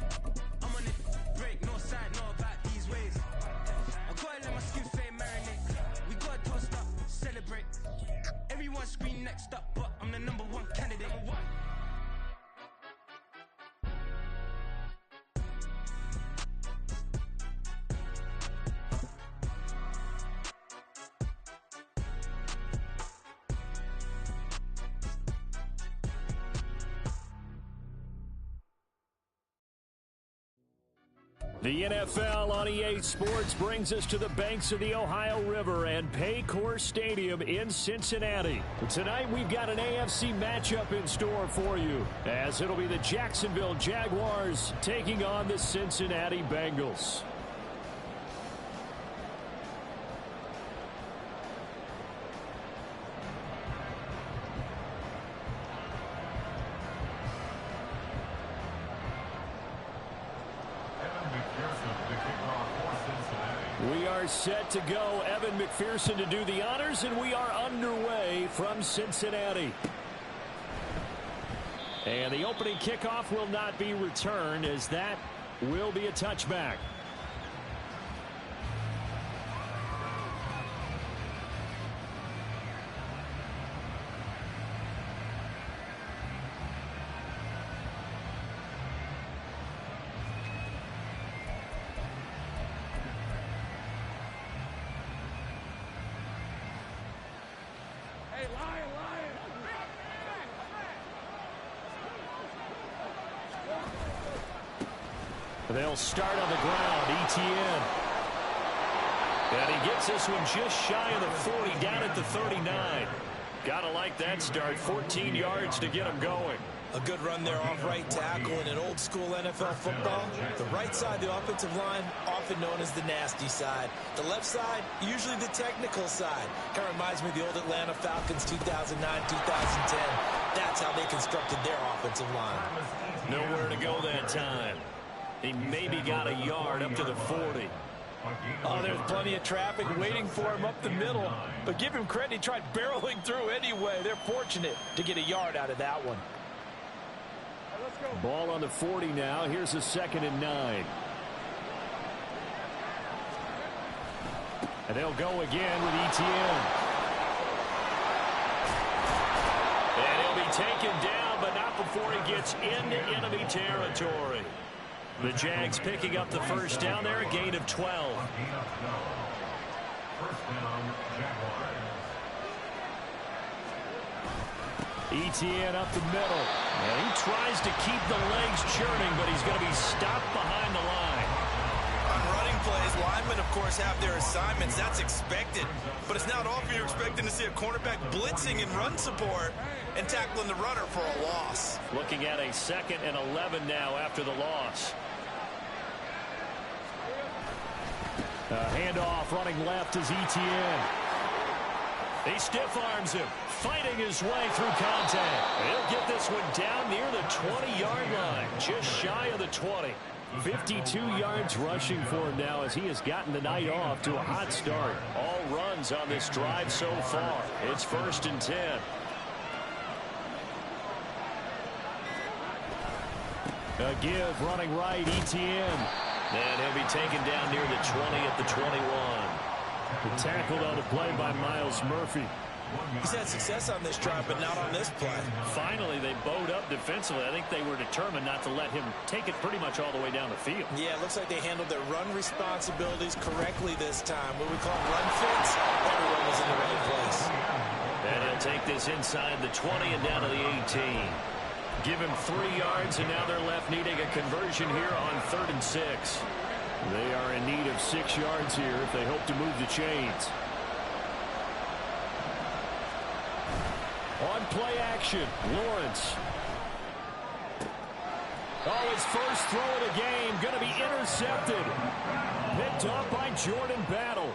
I'm on it, break, no side, know about these ways. I gotta let my skin fade marinate. We gotta toast up, celebrate. Everyone scream next up, but I'm the #1 candidate. The NFL on EA Sports brings us to the banks of the Ohio River and Paycor Stadium in Cincinnati. Tonight we've got an AFC matchup in store for you, as it'll be the Jacksonville Jaguars taking on the Cincinnati Bengals. We are set to go. Evan McPherson to do the honors, and we are underway from Cincinnati. And the opening kickoff will not be returned, as that will be a touchback. They'll start on the ground. Etienne. And he gets this one just shy of the 40, down at the 39. Gotta like that start. 14 yards to get him going. A good run there off right tackle in an old school NFL football. The right side of the offensive line, often known as the nasty side. The left side, usually the technical side. Kind of reminds me of the old Atlanta Falcons 2009, 2010. That's how they constructed their offensive line. Nowhere to go that time. He maybe got a yard up to the 40. Oh, there's plenty of traffic waiting for him up the middle. But give him credit, he tried barreling through anyway. They're fortunate to get a yard out of that one. Ball on the 40 now. Here's a 2nd and 9. And they'll go again with Etienne. And he'll be taken down, but not before he gets into enemy territory. The Jags picking up the first down there, a gain of 12. Etienne up the middle. And he tries to keep the legs churning, but he's going to be stopped behind the line. On running plays, linemen, of course, have their assignments. That's expected. But it's not often you're expecting to see a cornerback blitzing in run support and tackling the runner for a loss. Looking at a 2nd and 11 now after the loss. Handoff running left is Etienne. He stiff arms him, fighting his way through contact. He'll get this one down near the 20-yard line, just shy of the 20. 52 yards rushing for him now as he has gotten the night off to a hot start. All runs on this drive so far. It's 1st and 10. A give running right, Etienne. And he'll be taken down near the 20 at the 21. Tackled on the play by Miles Murphy. He's had success on this drive, but not on this play. Finally, they bowed up defensively. I think they were determined not to let him take it pretty much all the way down the field. Yeah, it looks like they handled their run responsibilities correctly this time. What we call run fits, everyone was in the right place. And he'll take this inside the 20 and down to the 18. Give him 3 yards, and now they're left needing a conversion here on 3rd and 6. They are in need of 6 yards here if they hope to move the chains. On play action, Lawrence. Oh, his first throw of the game going to be intercepted. Picked up by Jordan Battle.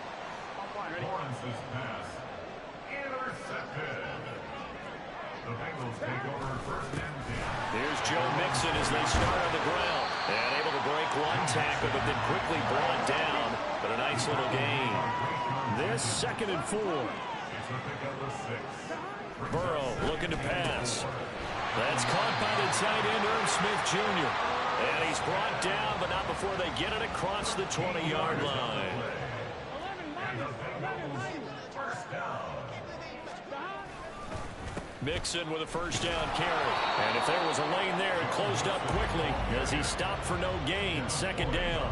Lawrence's pass intercepted. The Bengals take over 1st and 10. Here's Joe Mixon as they start on the ground. And able to break one tackle, but then quickly brought down. But a nice little gain. This 2nd and 4. Burrow looking to pass. That's caught by the tight end, Irv Smith Jr. And he's brought down, but not before they get it across the 20-yard line. Mixon with a first down carry. And if there was a lane there, it closed up quickly as he stopped for no gain. 2nd down.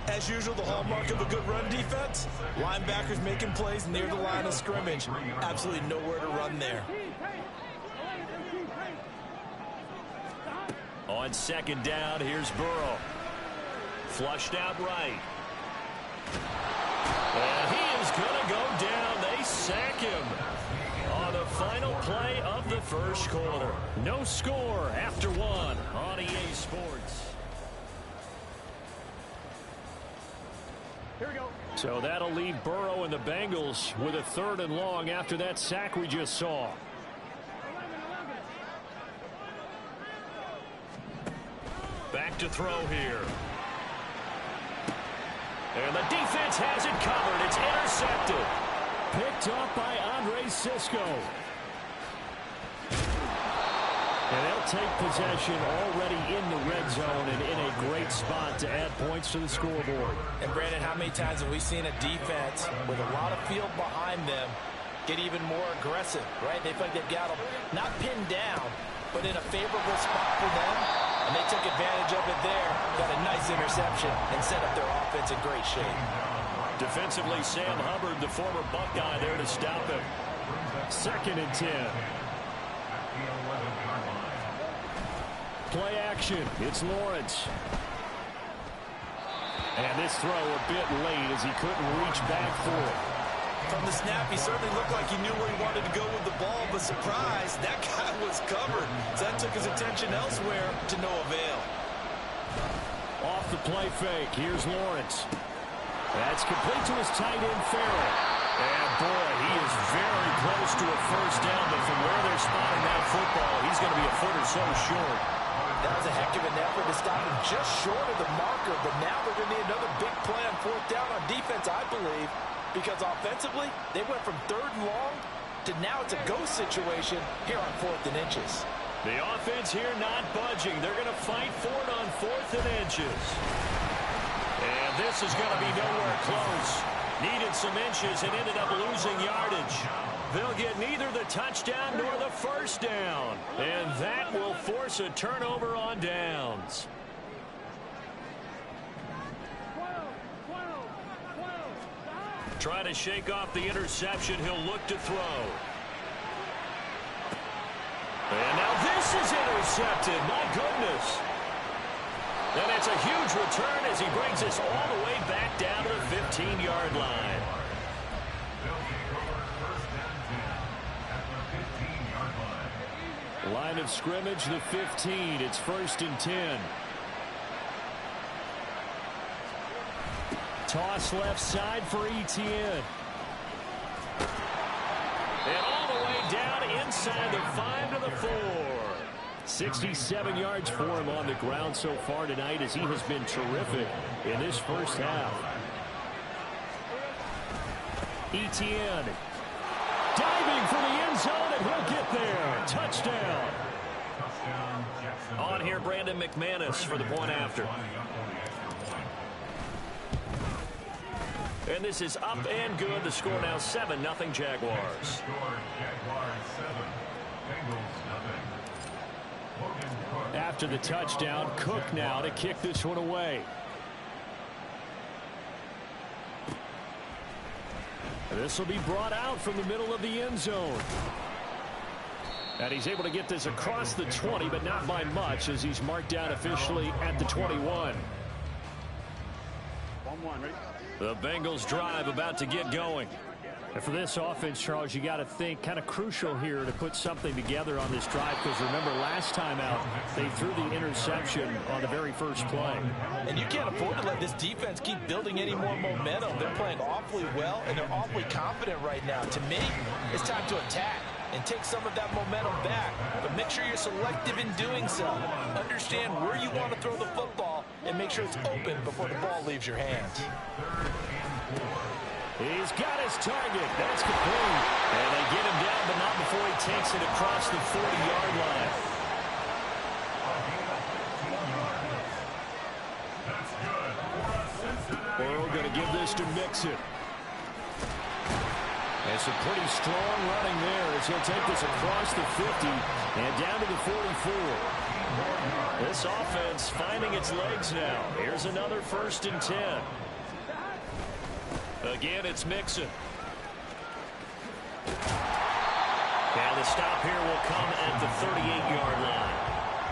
As usual, the hallmark of a good run defense, linebackers making plays near the line of scrimmage. Absolutely nowhere to run there. On 2nd down, here's Burrow. Flushed out right. And he is going to go down. They sack him on the final play of the 1st quarter. No score after 1 on EA Sports. Here we go. So that'll leave Burrow and the Bengals with a 3rd and long after that sack we just saw. Back to throw here. And the defense has it covered. It's intercepted. Picked up by Andre Sisco. And they'll take possession already in the red zone and in a great spot to add points to the scoreboard. And Brandon, how many times have we seen a defense with a lot of field behind them get even more aggressive, right? They feel like they've got them not pinned down, but in a favorable spot for them, and they took advantage of it there, got a nice interception, and set up their offense in great shape. Defensively, Sam Hubbard, the former Buckeye, there to stop him. 2nd and 10. Play action. It's Lawrence. And this throw a bit late as he couldn't reach back for it. From the snap, he certainly looked like he knew where he wanted to go with the ball, but surprise, that guy was covered. So that took his attention elsewhere to no avail. Off the play fake, here's Lawrence. That's complete to his tight end, Farrell. And boy, he is very close to a first down, but from where they're spotting that football, he's going to be a foot or so short. That was a heck of an effort to stop him just short of the marker, but now they're going to need another big play on 4th down on defense, I believe, because offensively, they went from 3rd and long to now it's a go situation here on 4th and inches. The offense here not budging. They're going to fight for it on 4th and inches. And this is going to be nowhere close. Needed some inches and ended up losing yardage. They'll get neither the touchdown nor the first down. And that will force a turnover on downs. Trying to shake off the interception. He'll look to throw. And now this is intercepted. My goodness. And it's a huge return as he brings us all the way back down to the 15-yard line. Line of scrimmage, the 15. It's 1st and 10. Toss left side for Etienne. And all the way down inside the 5 to the 4. 67 yards for him on the ground so far tonight as he has been terrific in this first half. Etienne diving for the end zone, and he'll get there. Touchdown. On here, Brandon McManus for the point after. And this is up and good. The score now 7-0 Jaguars. After the touchdown, Cook now to kick this one away. This will be brought out from the middle of the end zone. And he's able to get this across the 20, but not by much as he's marked down officially at the 21. The Bengals drive about to get going. And for this offense, Charles, you got to think kind of crucial here to put something together on this drive, because remember last time out they threw the interception on the very first play. And you can't afford to let this defense keep building any more momentum. They're playing awfully well and they're awfully confident right now. To me, it's time to attack and take some of that momentum back, but make sure you're selective in doing so. Understand where you want to throw the football and make sure it's open before the ball leaves your hands. He's got his target. That's complete. And they get him down, but not before he takes it across the 40-yard line. Burrow going to give this to Mixon. And some pretty strong running there as he'll take this across the 50 and down to the 44. This offense finding its legs now. Here's another 1st and 10. Again, it's Mixon. And the stop here will come at the 38-yard line.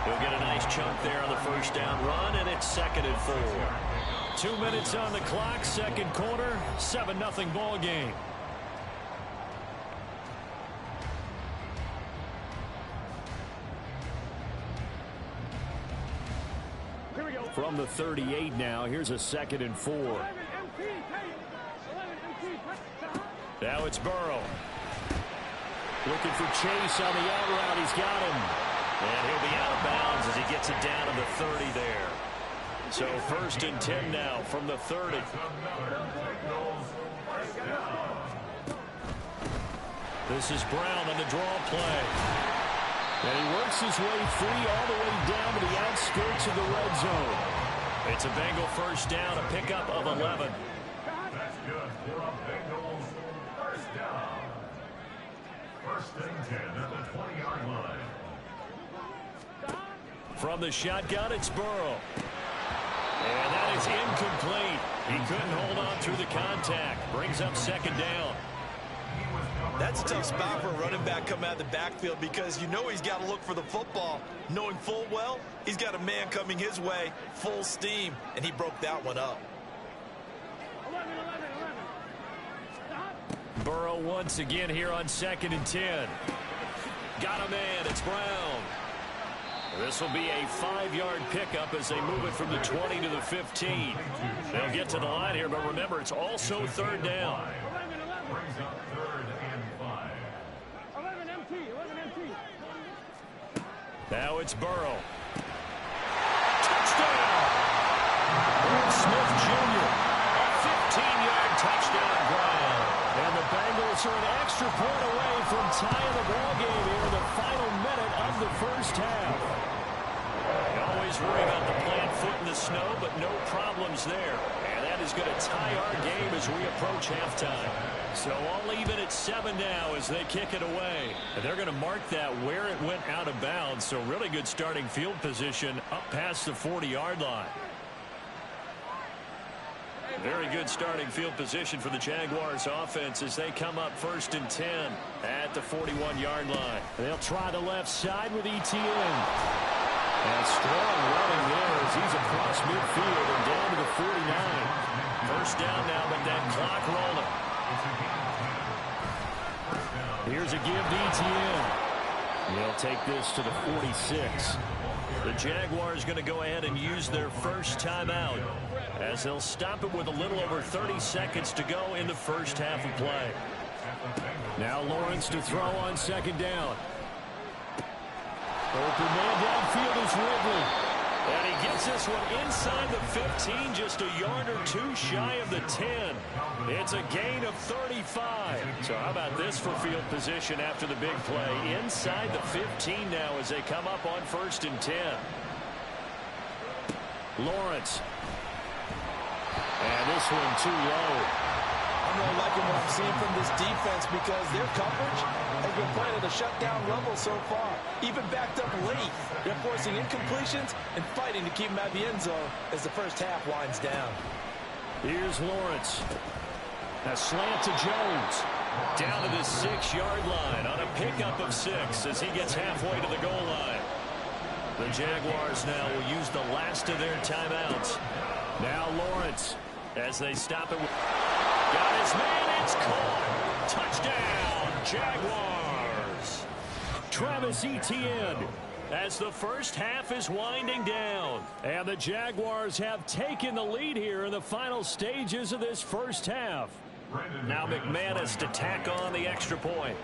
He'll get a nice chunk there on the first down run, and it's 2nd and 4. 2 minutes on the clock, second quarter, 7-0 ball game. From the 38 now, here's a 2nd and 4. Now it's Burrow. Looking for Chase on the out route. He's got him. And he'll be out of bounds as he gets it down to the 30 there. So 1st and 10 now from the 30. This is Brown on the draw play. And he works his way free all the way down to the outskirts of the red zone. It's a Bengal first down, a pickup of 11. That's good for a Bengals first down. First and 10 at the 20-yard line. From the shotgun, it's Burrow. And that is incomplete. He couldn't hold on through the contact. Brings up second down. That's a tough spot for a running back coming out of the backfield because you know he's got to look for the football, knowing full well he's got a man coming his way, full steam, and he broke that one up. Burrow once again here on 2nd and 10. Got a man. It's Brown. This will be a 5-yard pickup as they move it from the 20 to the 15. They'll get to the line here, but remember, it's also third down. Brings up 3rd and 5. 11 MT. Now it's Burrow. Touchdown! Irv Smith Jr. A 15-yard touchdown ground. And the Bengals are an extra point away from tying the ball game here in the final minute of the first half. You always worry about the plant foot in the snow, but no problems there. And that is going to tie our game as we approach halftime. So all even at 7 now as they kick it away. And they're going to mark that where it went out of bounds. So really good starting field position up past the 40-yard line. Very good starting field position for the Jaguars offense as they come up 1st and 10 at the 41-yard line. They'll try the left side with ETN. And strong running there as he's across midfield and down to the 49. First down now, but that clock rolling. Here's a give to ETN. They'll take this to the 46. The Jaguars going to go ahead and use their first timeout as they'll stop it with a little over 30 seconds to go in the first half of play. Now Lawrence to throw on 2nd down. Open man downfield is Ridley. And he gets this one inside the 15, just a yard or two shy of the 10. It's a gain of 35. So how about this for field position after the big play? Inside the 15 now as they come up on 1st and 10. Lawrence. And this one too low. I'm really liking what I'm seeing from this defense because their coverage has been playing at a shutdown level so far. Even backed up late, they're forcing incompletions and fighting to keep them out of the end zone as the first half winds down. Here's Lawrence. A slant to Jones. Down to the 6-yard line on a pickup of 6 as he gets halfway to the goal line. The Jaguars now will use the last of their timeouts. Now Lawrence as they stop it. Got his man, it's caught. Touchdown, Jaguars. Travis Etienne as the first half is winding down. And the Jaguars have taken the lead here in the final stages of this first half. Now McManus to tack on the extra point.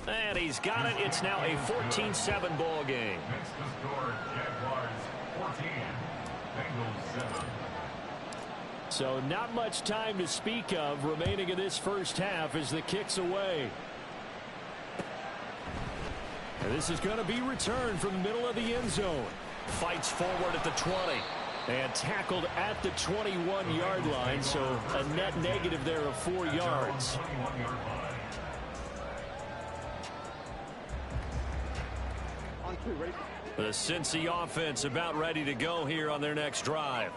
And he's got it. It's now a 14-7 ball game. Makes the score Jaguars 14, Bengals 7. So not much time to speak of remaining in this first half as the kick's away. And this is going to be returned from the middle of the end zone. Fights forward at the 20. And tackled at the 21-yard line, so a net negative there of 4 yards. The Cincy offense about ready to go here on their next drive.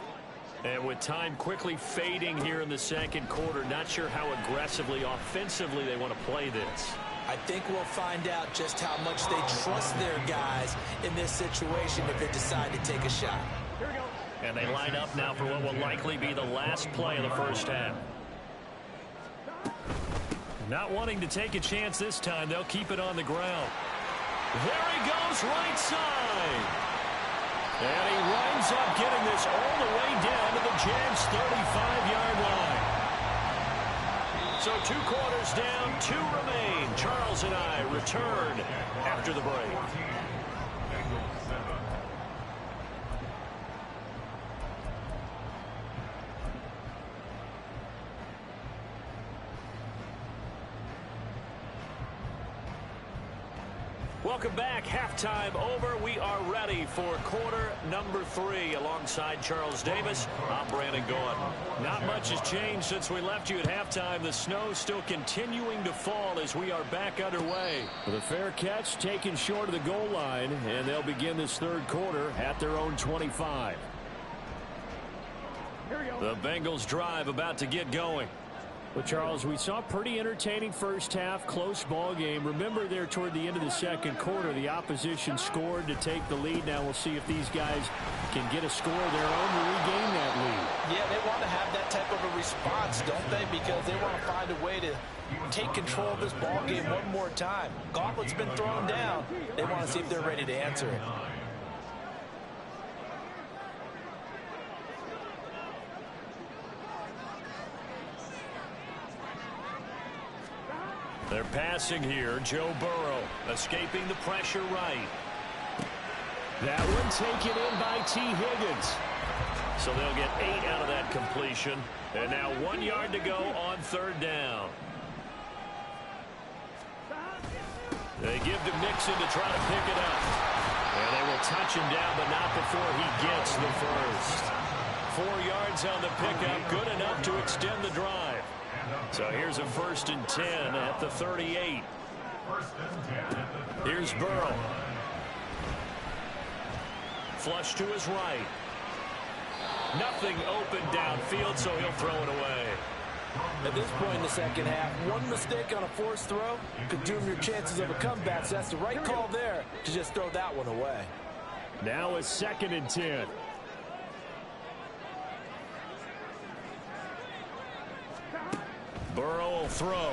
And with time quickly fading here in the second quarter, not sure how aggressively, offensively they want to play this. I think we'll find out just how much they trust their guys in this situation if they decide to take a shot. Here we go. And they line up now for what will likely be the last play of the first half. Not wanting to take a chance this time, they'll keep it on the ground. There he goes, right side. And he winds up getting this all the way down to the Jags' 35-yard line. So 2 quarters down, 2 remain. Charles and I return after the break. Welcome back. Halftime over. We are ready for quarter number 3. Alongside Charles Davis, I'm Brandon Gaudin. Not much has changed since we left you at halftime. The snow still continuing to fall as we are back underway. With a fair catch taken short of the goal line, and they'll begin this third quarter at their own 25. The Bengals drive about to get going. Well, Charles, we saw a pretty entertaining first half, close ball game. Remember there toward the end of the second quarter, the opposition scored to take the lead. Now we'll see if these guys can get a score of their own to regain that lead. Yeah, they want to have that type of a response, don't they? Because they want to find a way to take control of this ball game one more time. Gauntlet's been thrown down. They want to see if they're ready to answer it. They're passing here. Joe Burrow escaping the pressure right. That one taken in by T. Higgins. So they'll get 8 out of that completion. And now 1 yard to go on third down. They give to Mixon to try to pick it up. And they will touch him down, but not before he gets the first. 4 yards on the pickup, good enough to extend the drive. So here's a 1st and 10 at the 38. Here's Burrow. Flush to his right. Nothing open downfield, so he'll throw it away. At this point in the second half, one mistake on a forced throw could doom your chances of a comeback. So that's the right call there to just throw that one away. Now a 2nd and 10. Burrow will throw.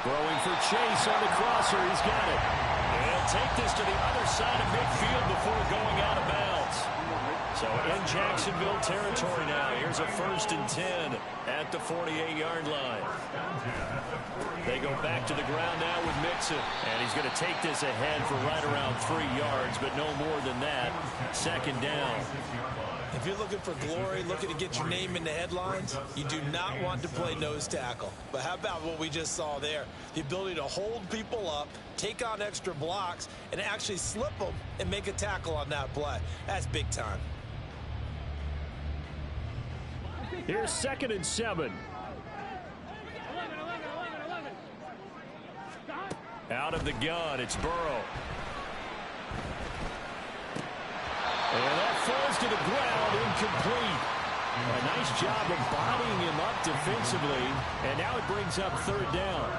Throwing for Chase on the crosser. He's got it. And he'll take this to the other side of midfield before going out of bounds. So in Jacksonville territory now. Here's a 1st and 10 at the 48-yard line. They go back to the ground now with Mixon. And he's going to take this ahead for right around 3 yards, but no more than that. 2nd down. If you're looking for glory, looking to get your name in the headlines, you do not want to play nose tackle. But how about what we just saw there? The ability to hold people up, take on extra blocks, and actually slip them and make a tackle on that play. That's big time. Here's 2nd and 7. Out of the gun, it's Burrow. And that falls to the ground, incomplete. A nice job of bodying him up defensively, and now it brings up 3rd down.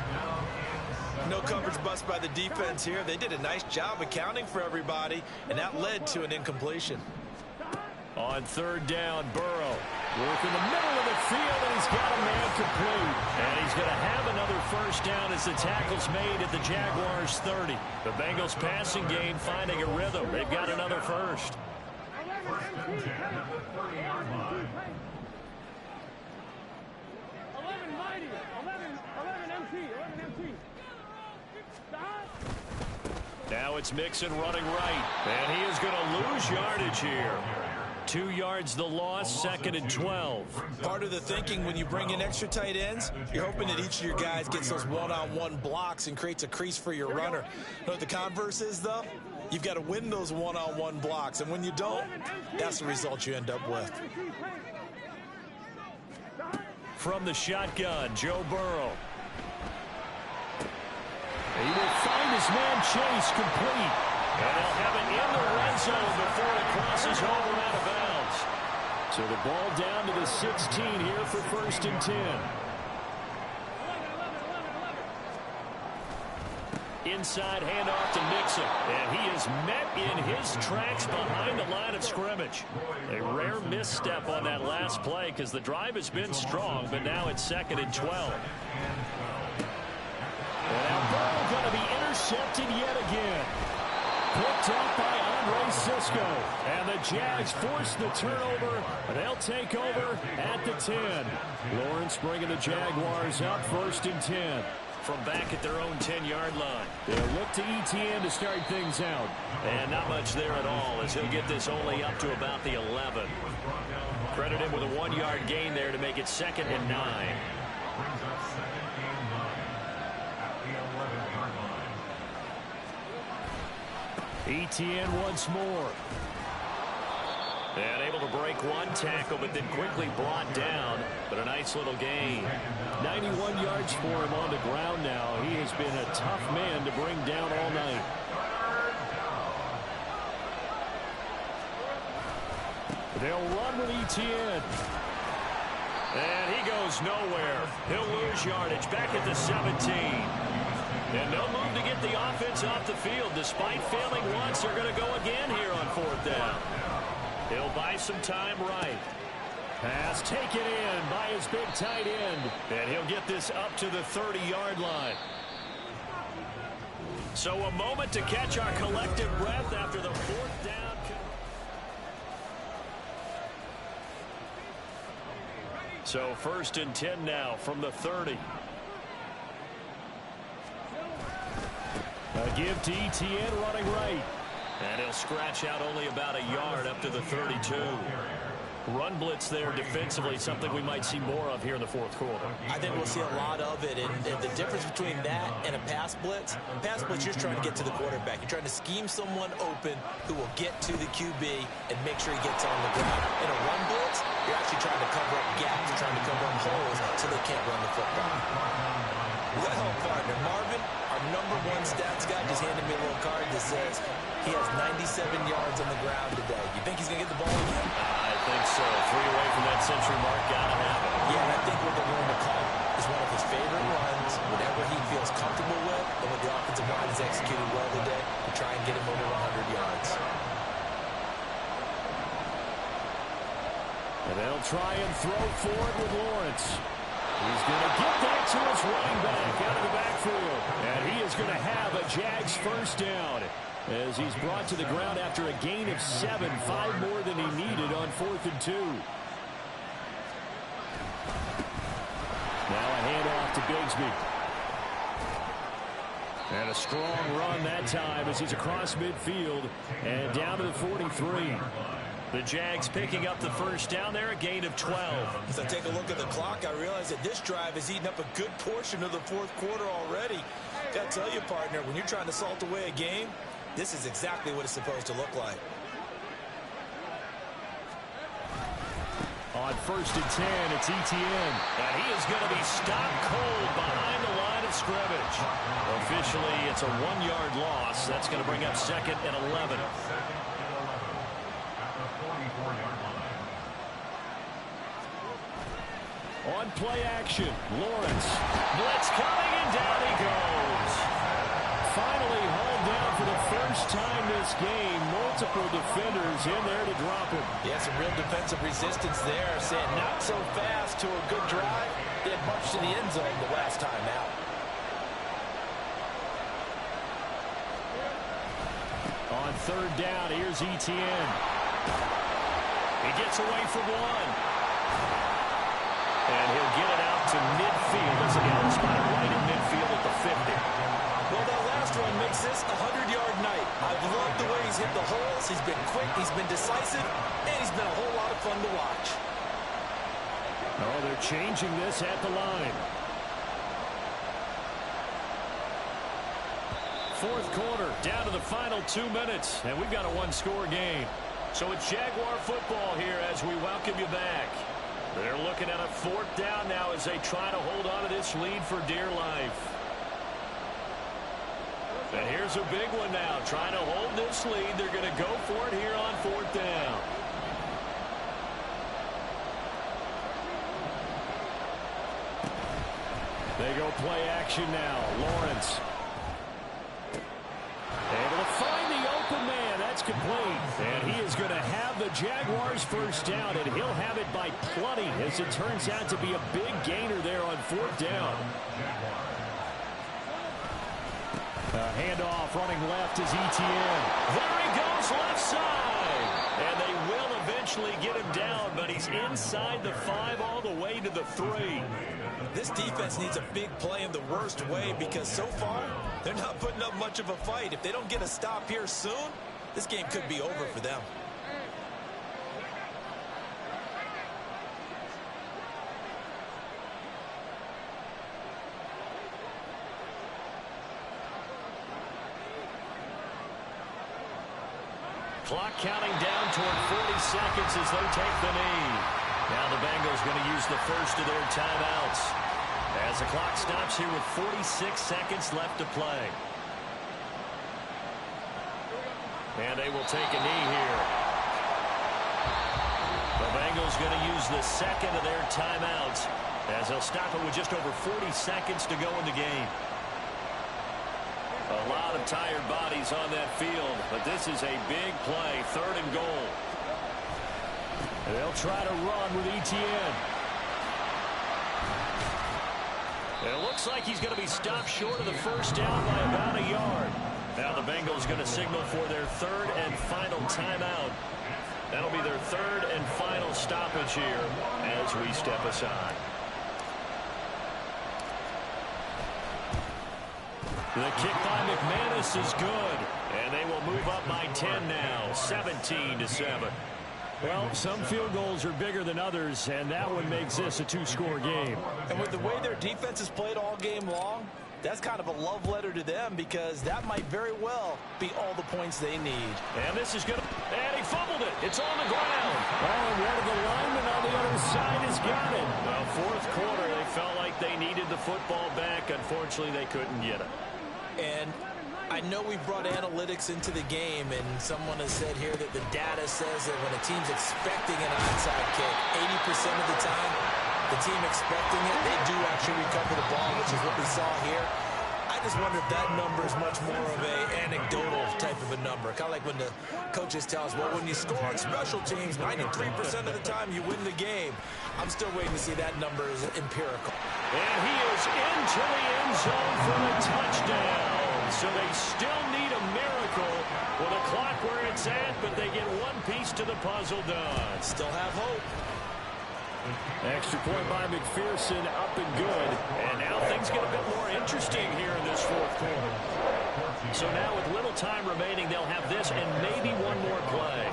No coverage bust by the defense here. They did a nice job accounting for everybody, and that led to an incompletion. On 3rd down, Burrow. Work in the middle of the field, and he's got a man complete. And he's going to have another 1st down as the tackle's made at the Jaguars' 30. The Bengals passing game finding a rhythm. They've got another 1st. 1st and 10 at the 30-yard line. 11 mighty, 11 MT. Now it's Mixon running right, and he is going to lose yardage here. 2 yards the loss, 2nd and 12. Part of the thinking when you bring in extra tight ends, you're hoping that each of your guys gets those one-on-one blocks and creates a crease for your runner. You know what the converse is, though? You've got to win those one-on-one blocks, and when you don't, that's the result you end up with. From the shotgun, Joe Burrow. He will find his man Chase complete. And they'll have it in the red zone before it crosses over out of bounds. So the ball down to the 16 here for 1st and 10. Inside handoff to Mixon, and he is met in his tracks behind the line of scrimmage. A rare misstep on that last play because the drive has been strong, but now it's 2nd and 12. And now Burrow going to be intercepted yet again. Picked up by Andre Cisco, and the Jags force the turnover. They'll take over at the 10. Lawrence bringing the Jaguars up 1st and 10. From back at their own 10-yard line. They'll look to ETN to start things out. And not much there at all as he'll get this only up to about the 11. Credit him with a 1-yard gain there to make it 2nd and 9. Etienne once more. And able to break one tackle, but then quickly brought down. But a nice little gain. 91 yards for him on the ground now. He has been a tough man to bring down all night. They'll run with Etienne. And he goes nowhere. He'll lose yardage back at the 17. And no move to get the offense off the field. Despite failing once, they're going to go again here on 4th down. He'll buy some time right. Pass taken in by his big tight end. And he'll get this up to the 30-yard line. So a moment to catch our collective breath after the 4th down. So 1st and 10 now from the 30. A give to Etienne running right. And he'll scratch out only about a yard up to the 32. Run blitz there defensively, something we might see more of here in the 4th quarter. I think we'll see a lot of it. And the difference between that and a pass blitz, you're trying to get to the quarterback. You're trying to scheme someone open who will get to the QB and make sure he gets on the ground. In a run blitz, you're actually trying to cover up gaps. You're trying to cover up holes so they can't run the football. We got help partner. Marvin, our #1 stats guy, just handed me a little card that says he has 97 yards on the ground today. You think he's going to get the ball again? I think so. 3 away from that century mark. Got to have it. Yeah, and I think what they're going to call is one of his favorite runs, whatever he feels comfortable with, and what the offensive line has executed well today to try and get him over 100 yards. And they'll try and throw forward with Lawrence. He's going to get that to his running back out of the backfield. And he is going to have a Jags 1st down as he's brought to the ground after a gain of 7, 5 more than he needed on 4th and 2. Now a handoff to Bigsby. And a strong run that time as he's across midfield and down to the 43. The Jags picking up the 1st down there, a gain of 12. As I take a look at the clock, I realize that this drive has eaten up a good portion of the 4th quarter already. Got to tell you, partner, when you're trying to salt away a game, this is exactly what it's supposed to look like. On 1st and 10, it's Etienne. And he is going to be stopped cold behind the line of scrimmage. Officially, it's a 1-yard loss. That's going to bring up 2nd and 11. On play action, Lawrence. Blitz coming, and down he goes. Finally hauled down for the 1st time this game. Multiple defenders in there to drop him. Yeah, some real defensive resistance there. Saying not so fast to a good drive. They had marched to the end zone the last time out. On 3rd down, here's Etienne. He gets away from one. And he'll get it out to midfield. As again, spotted right in midfield at the 50. Well, that last run makes this a 100-yard night. I've loved the way he's hit the holes. He's been quick, he's been decisive, and he's been a whole lot of fun to watch. Oh, they're changing this at the line. 4th quarter, down to the final 2 minutes, and we've got a 1-score game. So it's Jaguar football here as we welcome you back. They're looking at a 4th down now as they try to hold on to this lead for dear life. And here's a big one now. Trying to hold this lead. They're going to go for it here on 4th down. They go play action now. Lawrence. Able to find the open man. That's complete. And he is going to have the Jaguars 1st down, and he'll have it by plenty as it turns out to be a big gainer there on 4th down. Handoff running left is Etienne. There he goes left side. And they will eventually get him down, but he's inside the 5 all the way to the 3. This defense needs a big play in the worst way because so far they're not putting up much of a fight. If they don't get a stop here soon, this game could be over for them. Clock counting down toward 40 seconds as they take the knee. Now the Bengals going to use the first of their timeouts as the clock stops here with 46 seconds left to play. And they will take a knee here. The Bengals going to use the second of their timeouts as they'll stop it with just over 40 seconds to go in the game. A lot of tired bodies on that field, but this is a big play, 3rd and goal. They'll try to run with Etienne. It looks like he's going to be stopped short of the first down by about a yard. Now the Bengals going to signal for their 3rd and final timeout. That'll be their 3rd and final stoppage here as we step aside. The kick by McManus is good, and they will move up by 10 now, 17-7. Well, some field goals are bigger than others, and that one makes this a 2-score game. And with the way their defense has played all game long, that's kind of a love letter to them because that might very well be all the points they need. And this is going to... And he fumbled it. It's on the ground. Well, and one of the linemen on the other side has got it. Well, 4th quarter, they felt like they needed the football back. Unfortunately, they couldn't get it. And I know we brought analytics into the game, and someone has said here that the data says that when a team's expecting an onside kick, 80% of the time, the team expecting it, they do actually recover the ball, which is what we saw here. I just wonder if that number is much more of a anecdotal type of a number. Kind of like when the coaches tell us, well, when you score on special teams, 93% of the time you win the game. I'm still waiting to see that number is empirical. And he is into the end zone for the touchdown. So they still need a miracle with a clock where it's at, but they get one piece to the puzzle done. Still have hope. Extra point by McPherson, up and good. And now things get a bit more interesting here in this 4th quarter. So now with little time remaining, they'll have this and maybe one more play.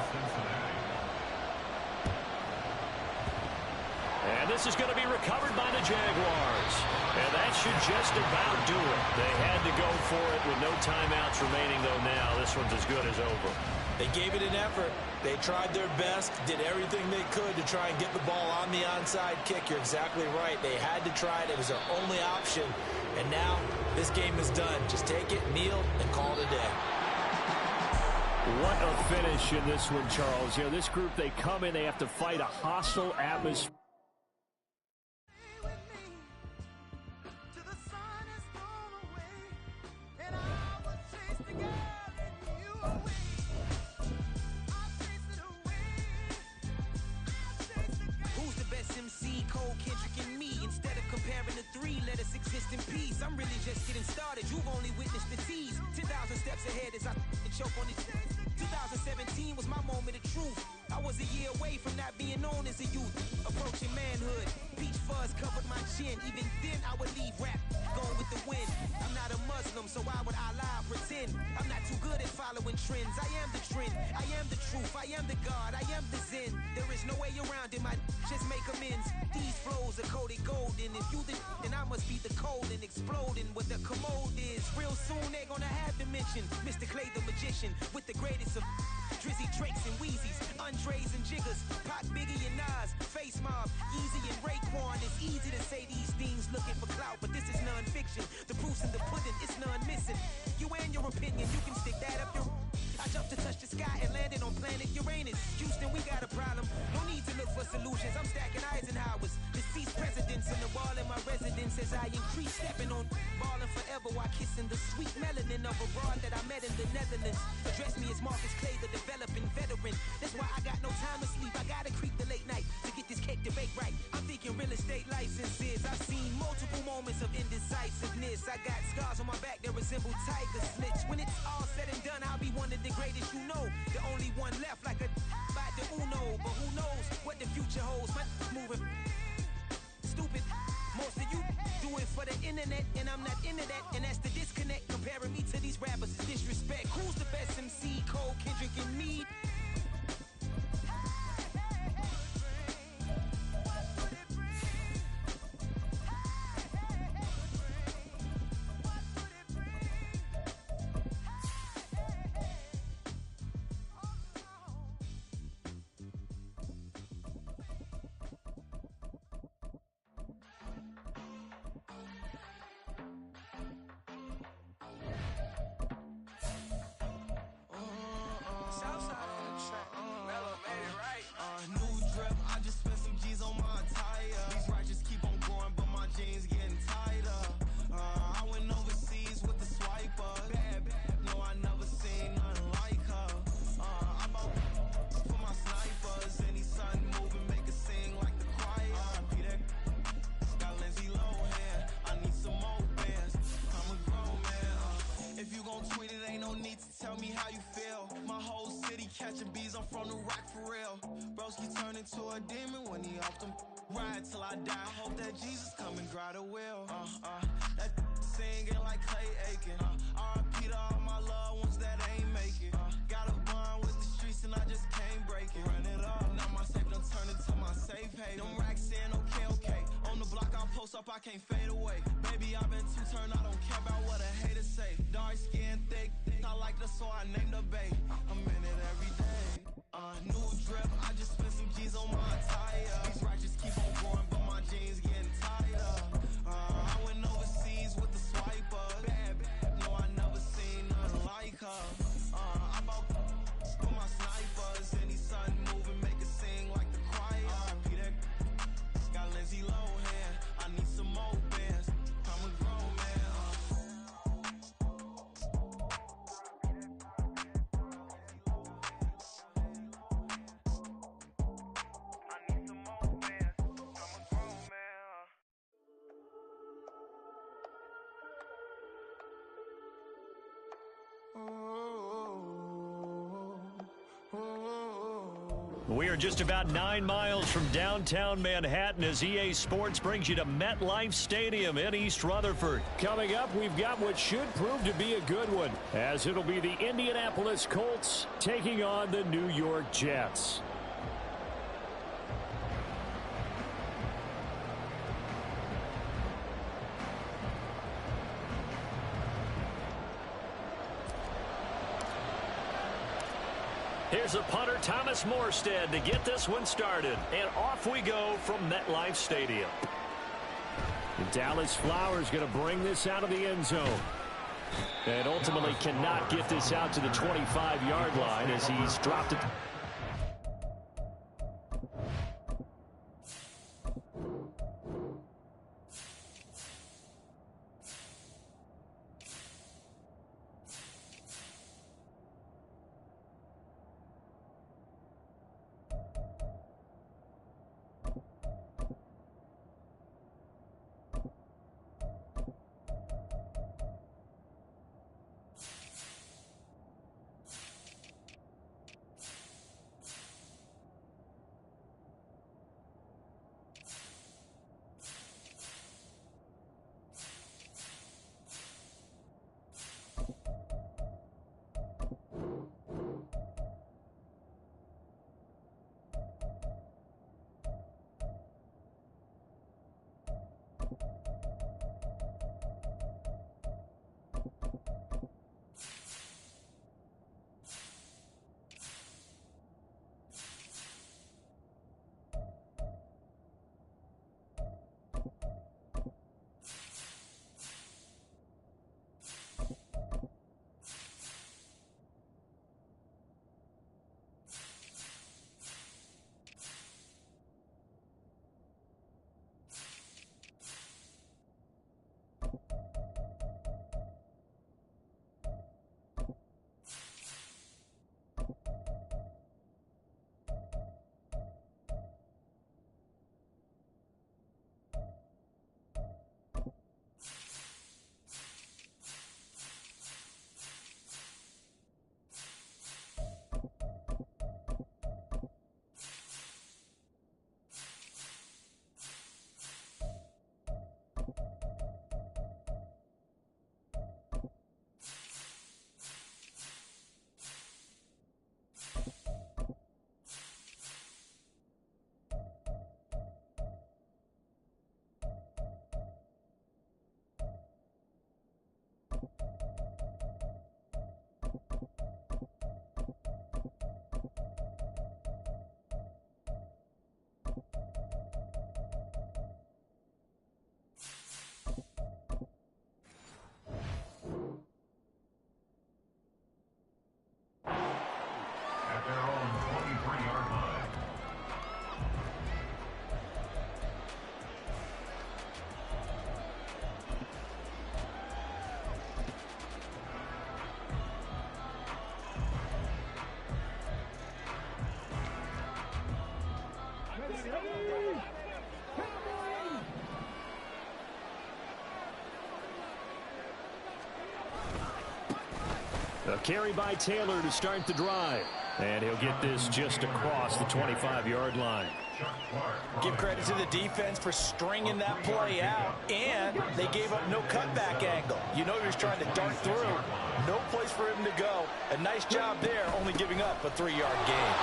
And this is going to be recovered by the Jaguars. And that should just about do it. They had to go for it with no timeouts remaining, though now this one's as good as over. They gave it an effort. They tried their best, did everything they could to try and get the ball on the onside kick. You're exactly right. They had to try it. It was their only option. And now this game is done. Just take it, kneel, and call it a day. What a finish in this one, Charles. You know, this group, they come in, they have to fight a hostile atmosphere. In peace, I'm really just getting started. You've only witnessed the tease. 10,000 steps ahead as I choke on it. 2017 was my moment of truth. I was a year away from not being known as a youth. Approaching manhood, peach fuzz covered my chin. Even then I would leave rap, going with the wind. I'm not a Muslim, so why would I lie, pretend? I'm not too good at following trends. I am the trend, I am the truth, I am the God, I am the Zen. There is no way around it, my just make amends. These flows are coated golden. If you the then I must be the cold and exploding what the commode is. Real soon they're gonna have to mention Mr. Clay the magician with the greatest of Drizzy, Drakes, and Wheezies, Andres and Jiggers, Pac, Biggie, and Nas, Face Mob, Easy and Raekwon. It's easy to say these things looking for clout, but this is non-fiction. The proof's in the pudding, it's none missing. You and your opinion, you can stick that up your... I jumped to touch the sky and landed on planet Uranus. Houston, we got a problem. No need to look for solutions. I'm stacking Eisenhowers. Deceased presidents in the wall in my residence as I increase stepping on balling forever while kissing the sweet melanin of a broad that I met in the Netherlands. Address me as Marcus Clay, the developing veteran. That's why I got no time to sleep. I gotta creep the late night to get this cake to bake right. I'm thinking real estate licenses. I've seen multiple moments of indecisiveness. I got scars on my back that resemble tiger slits. When it's all said and done, I'll be one of the greatest you know. The only one left like a by the Uno. But who knows what the future holds. My moving stupid. Most of you do it for the internet, and I'm not into that. And that's the disconnect. Comparing me to these rappers is disrespect. Who's the best MC? Cole, Kendrick, and me? New drip, I just spent some G's on my attire. These righteous keep on going, but my jeans getting tighter. I went overseas with the swiper. Bad, no, I never seen nothing like her. I bought for my snipers. Any sun moving, make it sing like the choir. Peter got Lindsay Lohan. I need some more bands. I'm a grown man. If you gon' tweet it, ain't no need to tell me how you feel. My whole city catching bees, I'm from the rock for real. Broski turn into a demon when he off them. Ride till I die. Hope that Jesus come and grind the wheel. That singing like Clay Aiken. R.I.P. to all my loved ones that ain't make it. Got a bond with the streets and I just can't break it. Run it up, now my safe done turn into my safe haven. Them racks in, okay. On the block I post up, I can't fade away. Baby, I've been too turned, I don't care about what a hater say. Dark skin, thick, I like the so I named the babe. I'm in it every day. New drip, I just spent some G's on my attire. These righteous keep on going, but my jeans getting tighter. I went overseas with the swiper. Bad, no, I never seen nothing like her. I bought for my snipers. Any sun moving, make it sing like the choir. Peter got Lindsay Lohan. I need some more bands. I'm a grown man. We are just about 9 miles from downtown Manhattan as EA Sports brings you to MetLife Stadium in East Rutherford. Coming up, we've got what should prove to be a good one, as it'll be the Indianapolis Colts taking on the New York Jets. Here's a punter, Thomas Morstead, to get this one started. And off we go from MetLife Stadium. And Dallas Flowers going to bring this out of the end zone. And ultimately cannot get this out to the 25-yard line as he's dropped it. carry by Taylor to start the drive. And he'll get this just across the 25-yard line. Give credit to the defense for stringing that play out, and they gave up no cutback angle. You know you're trying to dart through. No place for him to go. A nice job there, only giving up a 3-yard gain.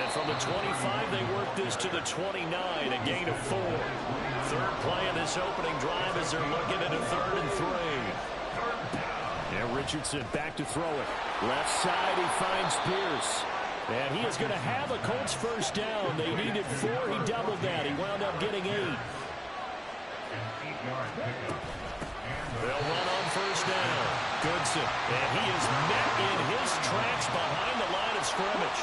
And from the 25, they work this to the 29, a gain of 4. Third play of this opening drive as they're looking at a 3rd and 3. And Richardson back to throw it. Left side, he finds Pierce. And he is going to have a Colts first down. They needed 4. He doubled that. He wound up getting 8. They'll run on first down. Goodson. And he is met in his tracks behind the line of scrimmage.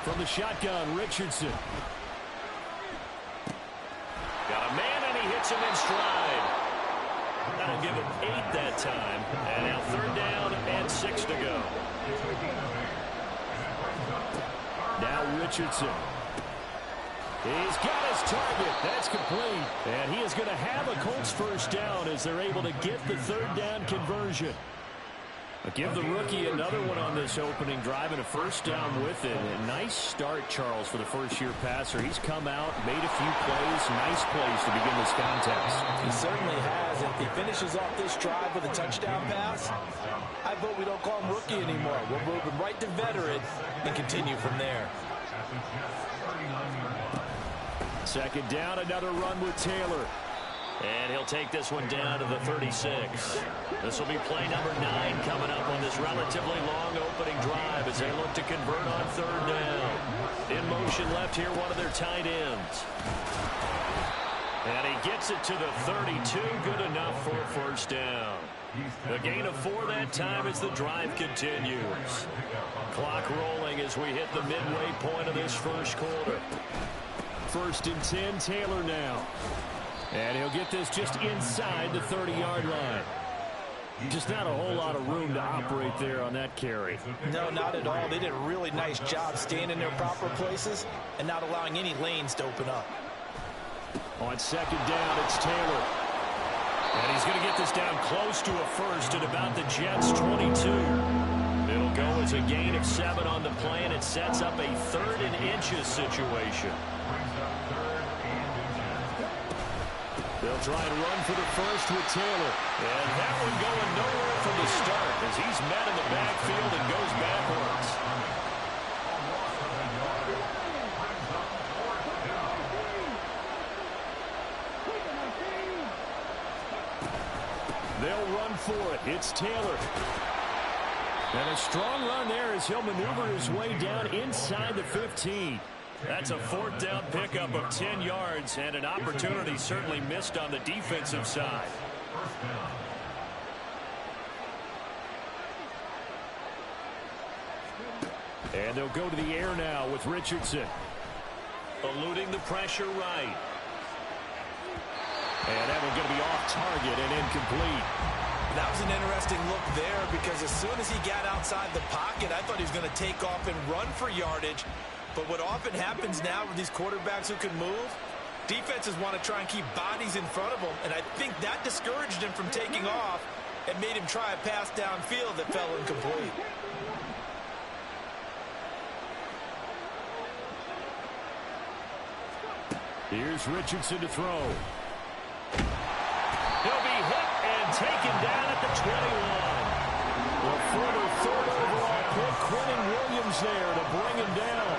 From the shotgun, Richardson. Got a man, and he hits him in stride. That'll give him 8 that time. And now 3rd down and 6 to go. Now Richardson. He's got his target. That's complete. And he is going to have a Colts first down as they're able to get the 3rd down conversion. But give the rookie another one on this opening drive and a first down with it. A nice start, Charles, for the first-year passer. He's come out, made a few plays, nice plays to begin this contest. He certainly has. If he finishes off this drive with a touchdown pass, I vote we don't call him rookie anymore. We'll move him right to veteran and continue from there. 2nd down, another run with Taylor. And he'll take this one down to the 36. This will be play number 9 coming up on this relatively long opening drive as they look to convert on 3rd down. In motion left here, one of their tight ends. And he gets it to the 32. Good enough for a first down. A gain of 4 that time as the drive continues. Clock rolling as we hit the midway point of this first quarter. 1st and 10, Taylor now. And he'll get this just inside the 30-yard line. Just not a whole lot of room to operate there on that carry. No, not at all. They did a really nice job staying in their proper places and not allowing any lanes to open up. On 2nd down, it's Taylor. And he's going to get this down close to a first at about the Jets' 22. It'll go as a gain of 7 on the play, and it sets up a 3rd and inches situation. They'll try and run for the first with Taylor. And that one going nowhere from the start as he's met in the backfield and goes backwards. They'll run for it. It's Taylor. And a strong run there as he'll maneuver his way down inside the 15. That's a 4th down pickup of 10 yards and an opportunity certainly missed on the defensive side. And they'll go to the air now with Richardson. Eluding the pressure right. And that one's going to be off target and incomplete. That was an interesting look there because as soon as he got outside the pocket, I thought he was going to take off and run for yardage. But what often happens now with these quarterbacks who can move, defenses want to try and keep bodies in front of them, and I think that discouraged him from taking off and made him try a pass downfield that fell incomplete. Here's Richardson to throw. He'll be hit and taken down at the 21. The former 3rd overall pick, Quentin Williams there to bring him down.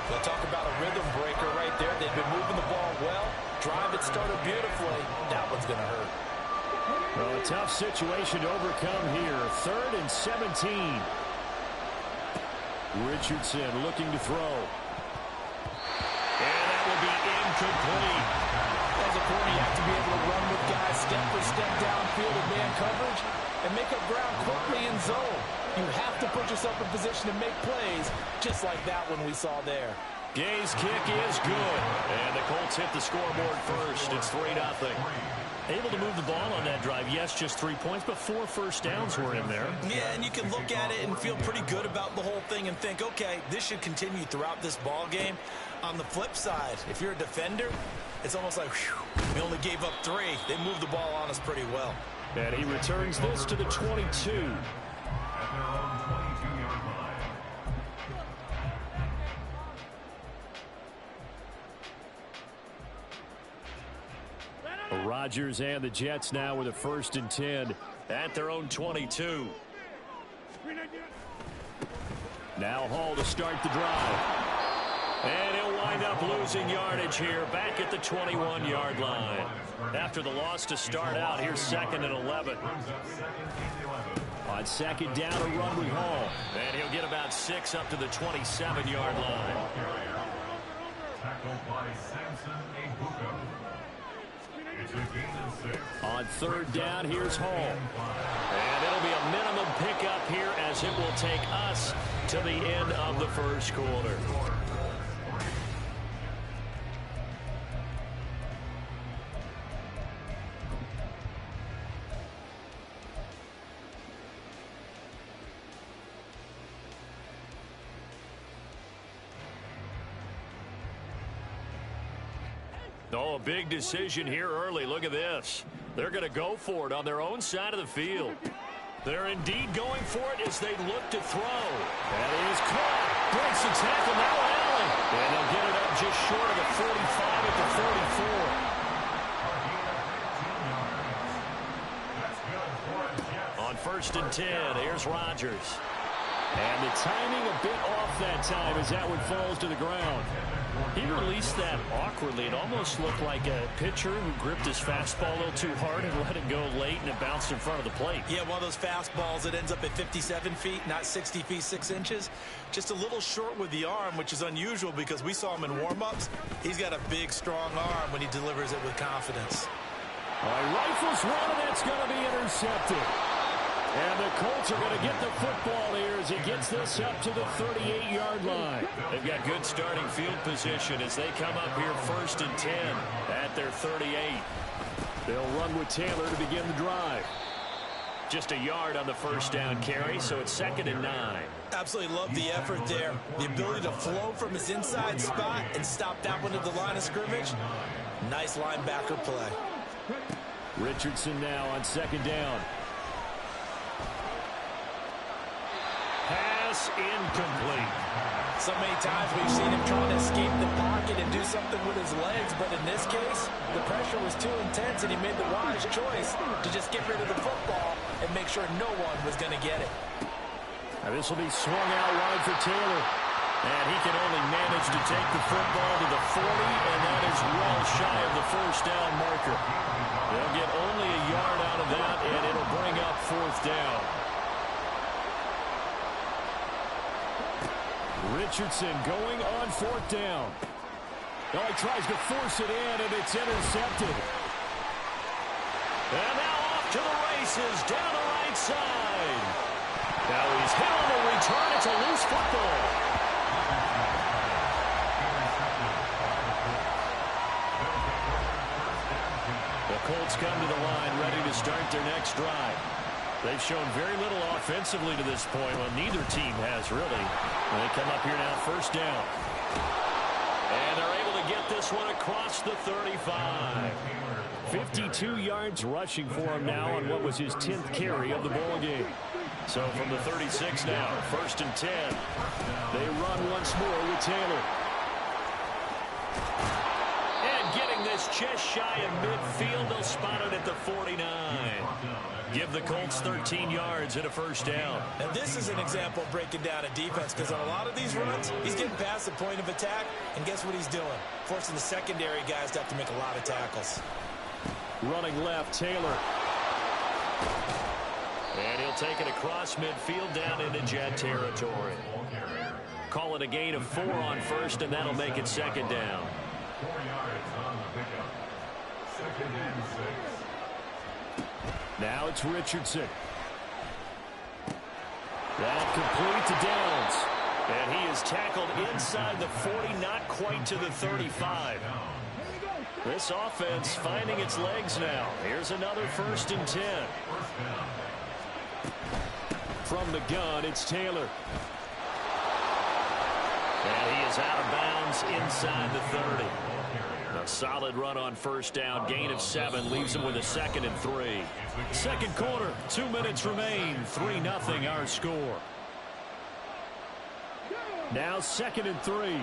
They'll talk about a rhythm breaker right there. They've been moving the ball well. Drive it started beautifully. That one's going to hurt. Well, a tough situation to overcome here. 3rd and 17. Richardson looking to throw. And that will be incomplete. As a corner, you have to be able to run with guys step for step downfield in man coverage and make up ground quickly in zone. You have to put yourself in position to make plays, just like that one we saw there. Gay's kick is good. And the Colts hit the scoreboard first. It's 3-0. Able to move the ball on that drive. Yes, just 3 points, but 4 first downs were in there. Yeah, and you can look at it and feel pretty good about the whole thing and think, okay, this should continue throughout this ball game. On the flip side, if you're a defender, it's almost like, whew, we only gave up 3. They moved the ball on us pretty well. And he returns this to the 22. Rodgers and the Jets now with a 1st and 10 at their own 22. Now Hall to start the drive. And he'll wind up losing yardage here back at the 21-yard line. After the loss to start out, here's 2nd and 11. On 2nd down, a run with Hall. And he'll get about 6 up to the 27-yard line. Tackled by Samson Ebuka. On 3rd down, here's Hall. And it'll be a minimum pickup here as it will take us to the end of the 1st quarter. Oh, a big decision here early. Look at this. They're going to go for it on their own side of the field. They're indeed going for it as they look to throw. That is caught. Breaks the tackle. Now Allen. And they'll get it up just short of the 45 at the 44. On 1st and 10, here's Rodgers. And the timing a bit off that time as that one falls to the ground. He released that awkwardly. It almost looked like a pitcher who gripped his fastball a little too hard and let it go late, and it bounced in front of the plate. Yeah, one of those fastballs that ends up at 57 feet, not 60 feet, 6 inches. Just a little short with the arm, which is unusual because we saw him in warm-ups. He's got a big, strong arm when he delivers it with confidence. All right, rifles one, and that's going to be intercepted. And the Colts are going to get the football here as he gets this up to the 38-yard line. They've got good starting field position as they come up here 1st and 10 at their 38. They'll run with Taylor to begin the drive. Just a yard on the 1st down carry, so it's 2nd and 9. Absolutely love the effort there. The ability to flow from his inside spot and stop that one at the line of scrimmage. Nice linebacker play. Richardson now on 2nd down. Pass incomplete. So many times we've seen him trying to escape the pocket and do something with his legs, but in this case, the pressure was too intense and he made the wise choice to just get rid of the football and make sure no one was going to get it. Now this will be swung out wide for Taylor. And he can only manage to take the football to the 40, and that is well shy of the 1st down marker. They'll get only a yard out of that, and it'll bring up 4th down. Richardson going on 4th down. Oh, he tries to force it in, and it's intercepted. And now off to the races down the right side. Now he's hit on the return. It's a loose football. The Colts come to the line ready to start their next drive. They've shown very little offensively to this point. Well, neither team has really. And they come up here now 1st down. And they're able to get this one across the 35. 52 yards rushing for him now on what was his 10th carry of the ball game. So from the 36 now, 1st and 10. They run once more with Taylor. And getting this just shy of midfield, they'll spot it at the 49. Give the Colts 13 yards and a 1st down. And this is an example of breaking down a defense because on a lot of these runs, he's getting past the point of attack, and guess what he's doing? Forcing the secondary guys to have to make a lot of tackles. Running left, Taylor. And he'll take it across midfield down into Jet territory. Call it a gain of 4 on 1st, and that'll make it 2nd down. 4 yards on the pickup. 2nd and 6. Now it's Richardson. That complete to Downs. And he is tackled inside the 40, not quite to the 35. This offense finding its legs now. Here's another 1st and 10. From the gun, it's Taylor. And he is out of bounds inside the 30. A solid run on 1st down. Gain of 7 leaves him with a 2nd and 3. Second quarter, 2 minutes remain. 3-0 our score. Now 2nd and 3.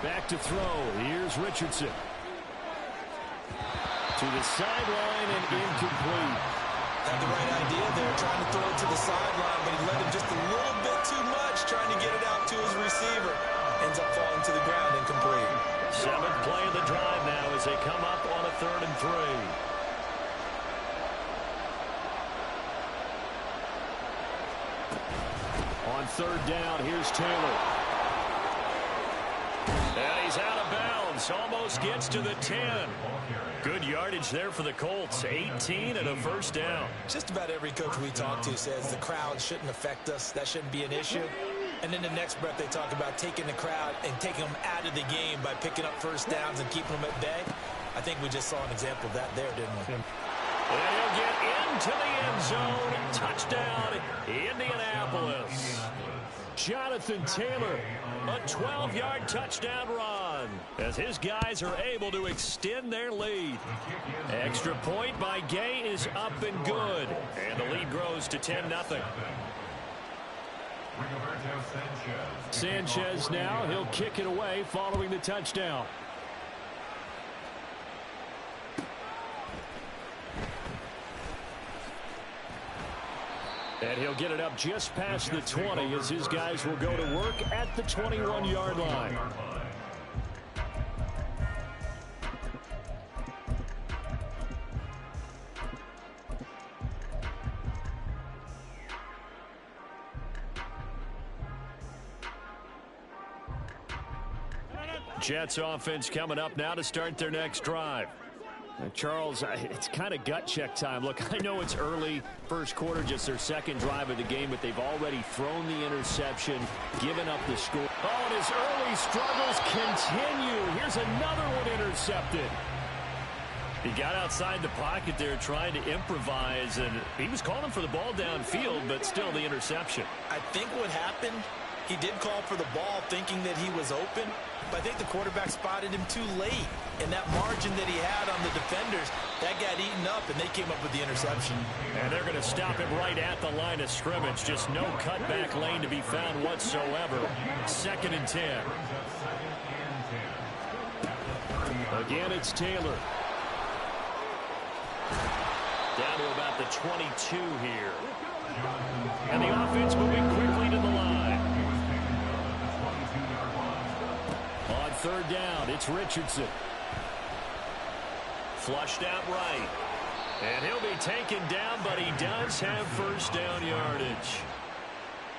Back to throw. Here's Richardson. To the sideline and incomplete. Had the right idea there, trying to throw it to the sideline, but he led him just a little bit too much, trying to get it out to his receiver. Ends up falling to the ground, incomplete. 7th play of the drive now as they come up on a 3rd and 3. On 3rd down, here's Taylor. And he's out of bounds. Almost gets to the 10. Good yardage there for the Colts. 18 and a 1st down. Just about every coach we talk to says the crowd shouldn't affect us. That shouldn't be an issue. And in the next breath, they talk about taking the crowd and taking them out of the game by picking up 1st downs and keeping them at bay. I think we just saw an example of that there, didn't we? And he'll get into the end zone. Touchdown, Indianapolis. Jonathan Taylor, a 12-yard touchdown run as his guys are able to extend their lead. Extra point by Gay is up and good. And the lead grows to 10-0. Sanchez now, he'll kick it away following the touchdown. And he'll get it up just past the 20 as his guys will go to work at the 21-yard line. Jets offense coming up now to start their next drive. Charles, it's kind of gut check time. Look, I know it's early, 1st quarter, just their 2nd drive of the game, but they've already thrown the interception, given up the score. Oh, and his early struggles continue. Here's another one intercepted. He got outside the pocket there trying to improvise, and he was calling for the ball downfield, but still the interception. I think what happened, he did call for the ball thinking that he was open, but I think the quarterback spotted him too late. And that margin that he had on the defenders, that got eaten up, and they came up with the interception. And they're going to stop him right at the line of scrimmage. Just no cutback lane to be found whatsoever. 2nd and 10. Again, it's Taylor. Down to about the 22 here. And the offense moving quickly to the line. On 3rd down, it's Richardson. Flushed out right. And he'll be taken down, but he does have 1st down yardage.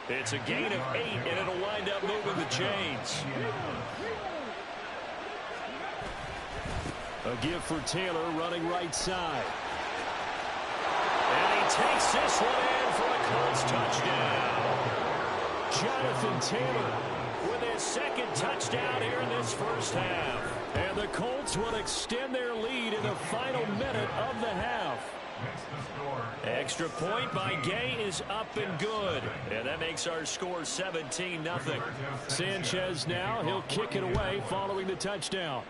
It's a gain of 8, and it'll wind up moving the chains. A give for Taylor running right side. And he takes this one in for a Colts touchdown. Jonathan Taylor with his 2nd touchdown here in this 1st half. And the Colts will extend their lead in the final minute of the half. Extra point by Gay is up and good. And that makes our score 17-0. Sanchez now, he'll kick it away following the touchdown.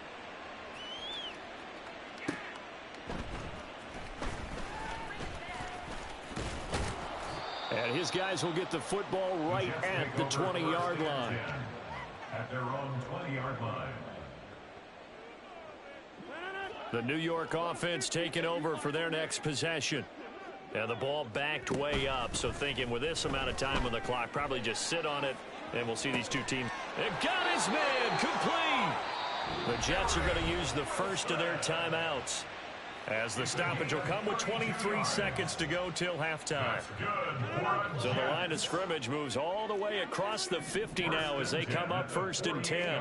And his guys will get the football right at the 20-yard line. At their own 20-yard line. The New York offense taking over for their next possession. And the ball backed way up, so thinking with this amount of time on the clock, probably just sit on it, and we'll see these two teams. They've got his man complete. The Jets are going to use the first of their timeouts, as the stoppage will come with 23 seconds to go till halftime. So the line of scrimmage moves all the way across the 50 now as they come up 1st and 10.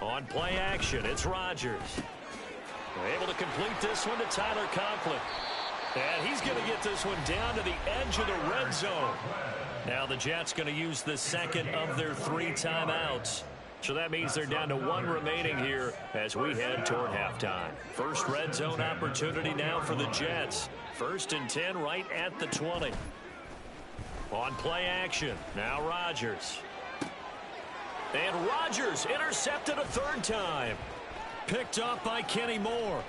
On play action, it's Rodgers. Able to complete this one to Tyler Conklin. And he's going to get this one down to the edge of the red zone. Now the Jets going to use the second of their 3 timeouts. So that means they're down to 1 remaining here as we head toward halftime. First red zone opportunity now for the Jets. 1st and 10 right at the 20. On play action, now Rodgers. And Rodgers intercepted a 3rd time. Picked off by Kenny Moore.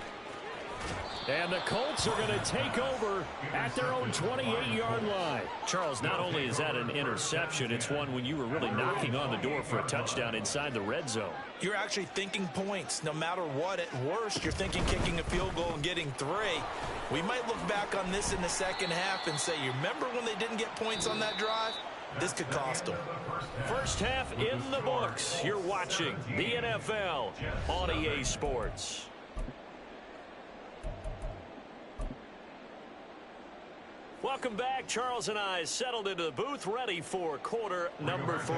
And the Colts are going to take over at their own 28-yard line. Charles, not only is that an interception, it's one when you were really knocking on the door for a touchdown inside the red zone. You're actually thinking points. No matter what, at worst, you're thinking kicking a field goal and getting 3. We might look back on this in the second half and say, you remember when they didn't get points on that drive? This could cost them. First half in the books. You're watching the NFL on EA Sports. Welcome back. Charles and I settled into the booth, ready for quarter number 3.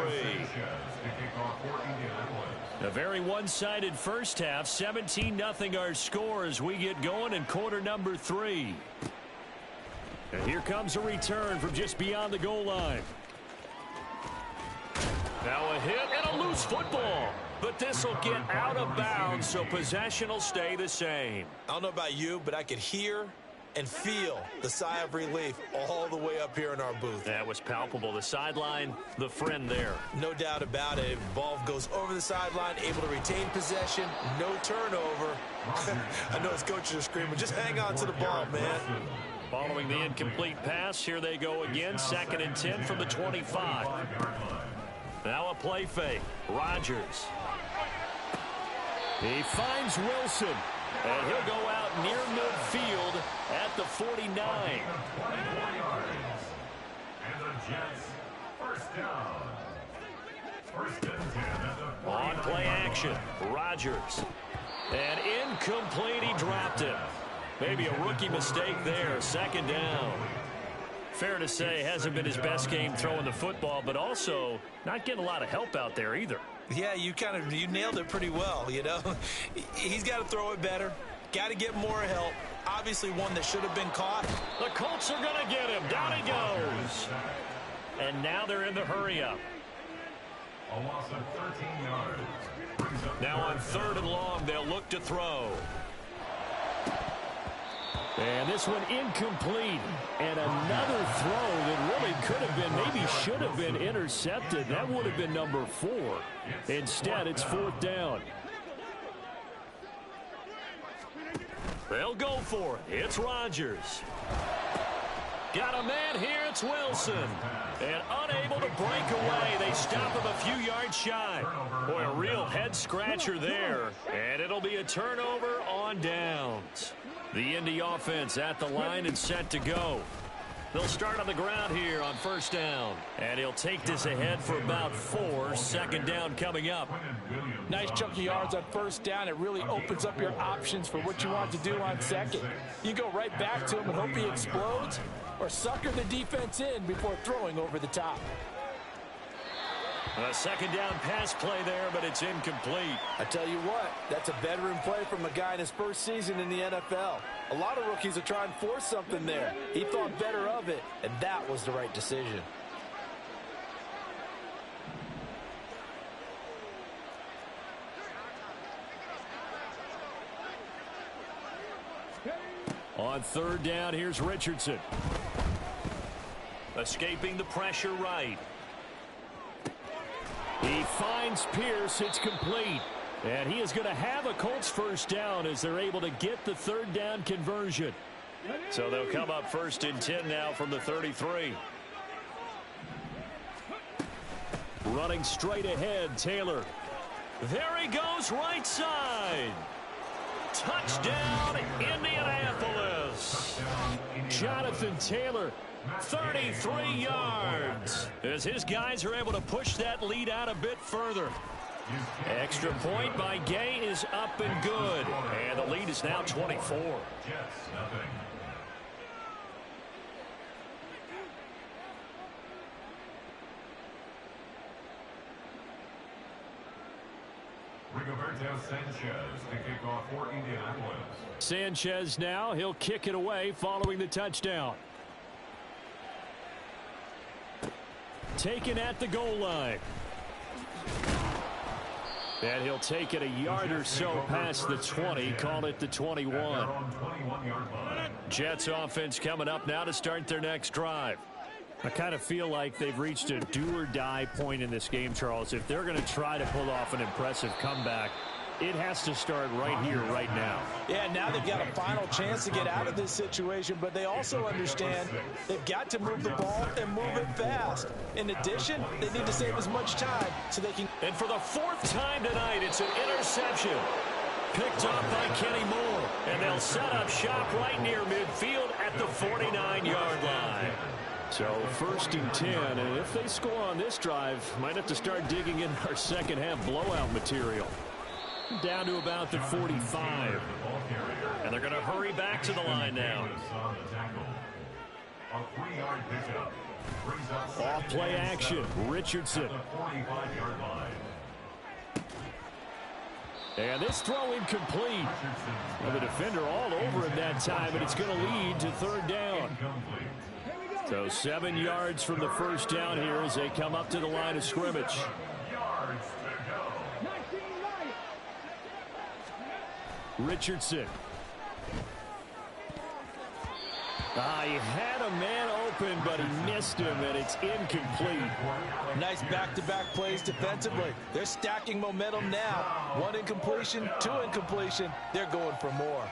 A very one-sided first half. 17-0 our score as we get going in quarter number 3. And here comes a return from just beyond the goal line. Now a hit and a loose football. But this will get out of bounds, so possession will stay the same. I don't know about you, but I could hear and feel the sigh of relief all the way up here in our booth. That was palpable. The sideline, the friend there. No doubt about it. Ball goes over the sideline, able to retain possession, no turnover. I know his coaches are screaming, just hang on to the ball, man. Following the incomplete pass, here they go again. 2nd and 10 from the 25. Now a play fake. Rodgers. He finds Wilson. And he'll go out near midfield at the 49. And the Jets, 1st down. 1st and 10 at the 49. On play action, Rodgers. And incomplete, he dropped it. Maybe a rookie mistake there, 2nd down. Fair to say, hasn't been his best game throwing the football, but also not getting a lot of help out there either. Yeah, you nailed it pretty well, you know. He's got to throw it better. Got to get more help. Obviously one that should have been caught. The Colts are going to get him. Down he goes. And now they're in the hurry-up. A loss of 13 yards. Now on 3rd and long, they'll look to throw. And this one incomplete. And another throw that really could have been, maybe should have been intercepted. That would have been number 4. Instead, it's 4th down. They'll go for it. It's Rodgers. Got a man here. It's Wilson. And unable to break away. They stop him a few yards shy. Boy, a real head-scratcher there. And it'll be a turnover on downs. The Indy offense at the line and set to go. They'll start on the ground here on 1st down. And he'll take this ahead for about 4. 2nd down coming up. Nice chunky yards on 1st down. It really opens up your options for what you want to do on 2nd. You go right back to him and hope he explodes, or sucker the defense in before throwing over the top. A 2nd down pass play there, but it's incomplete. I tell you what, that's a veteran play from a guy in his 1st season in the NFL. A lot of rookies will try and force something there. He thought better of it, and that was the right decision. On 3rd down, here's Richardson. Escaping the pressure right. He finds Pierce. It's complete. And he is going to have a Colts 1st down as they're able to get the 3rd down conversion. So they'll come up 1st and 10 now from the 33. Running straight ahead, Taylor. There he goes, right side. Touchdown, Indianapolis. Jonathan Taylor, 33 yards. As his guys are able to push that lead out a bit further. Extra point by Gay is up and good. And the lead is now 24. Rigoberto Sanchez to kick off for Indianapolis. Sanchez now, he'll kick it away following the touchdown. Taken at the goal line. And he'll take it a yard or so past the 20, call it the 21. Jets offense coming up now to start their next drive. I kind of feel like they've reached a do-or-die point in this game, Charles. If they're going to try to pull off an impressive comeback, it has to start right here, right now. Yeah, now they've got a final chance to get out of this situation, but they also understand they've got to move the ball and move it fast. In addition, they need to save as much time so they can... And for the fourth time tonight, it's an interception. Picked up by Kenny Moore. And they'll set up shop right near midfield at the 49-yard line. So 1st and 10, and if they score on this drive, might have to start digging in our second half blowout material. Down to about the 45. And they're going to hurry back to the line now. Off play action. Richardson. And this throw incomplete. Well, the defender all over him that time, and it's going to lead to 3rd down. So 7 yards from the first down here as they come up to the line of scrimmage. Richardson. He had a man open, but he missed him, and it's incomplete. Nice back-to-back plays defensively. They're stacking momentum now. 1 incompletion, 2 incompletion. They're going for more.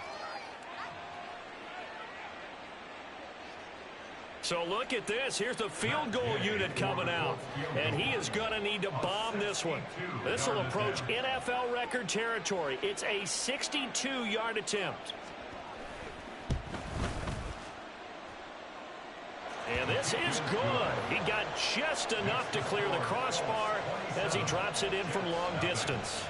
So look at this. Here's the field goal unit coming out. And he is going to need to bomb this one. This will approach NFL record territory. It's a 62-yard attempt. And this is good. He got just enough to clear the crossbar as he drops it in from long distance.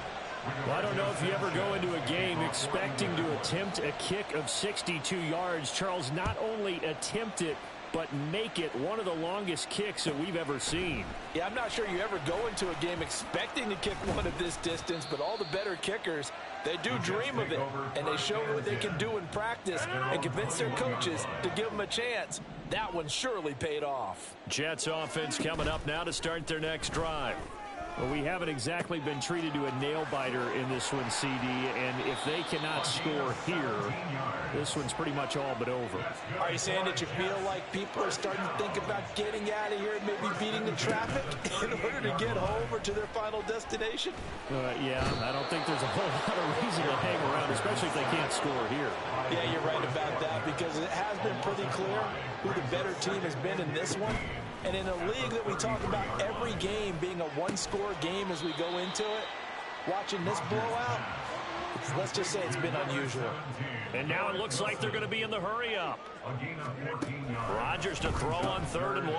Well, I don't know if you ever go into a game expecting to attempt a kick of 62 yards. Charles, not only attempt it, but make it one of the longest kicks that we've ever seen. Yeah, I'm not sure you ever go into a game expecting to kick one of this distance, but all the better kickers, they do dream of it, and they show what they can do in practice and convince their coaches to give them a chance. That one surely paid off. Jets offense coming up now to start their next drive. Well, we haven't exactly been treated to a nail-biter in this one, CD, and if they cannot score here, this one's pretty much all but over. Are you saying that you feel like people are starting to think about getting out of here and maybe beating the traffic in order to get home or to their final destination? Yeah, I don't think there's a whole lot of reason to hang around, especially if they can't score here. Yeah, you're right about that, because it has been pretty clear who the better team has been in this one. And in a league that we talk about every game being a one-score game as we go into it, watching this blowout, let's just say it's been unusual. And now it looks like they're going to be in the hurry-up. Rodgers to throw on 3rd and 1.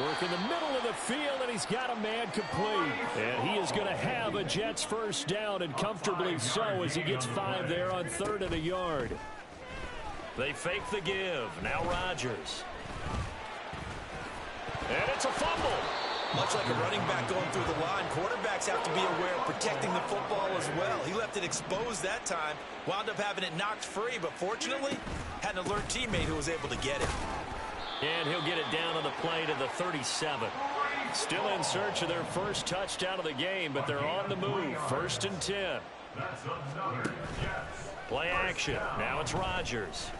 Work in the middle of the field, and he's got a man complete. And he is going to have a Jets first down, and comfortably so, as he gets 5 there on 3rd and a yard. They fake the give. Now Rodgers. And it's a fumble. Much like a running back going through the line, quarterbacks have to be aware of protecting the football as well. He left it exposed that time, wound up having it knocked free, but fortunately, had an alert teammate who was able to get it. And he'll get it down on the play to the 37. Still in search of their first touchdown of the game, but they're on the move. 1st and 10. Play action. Now it's Rodgers.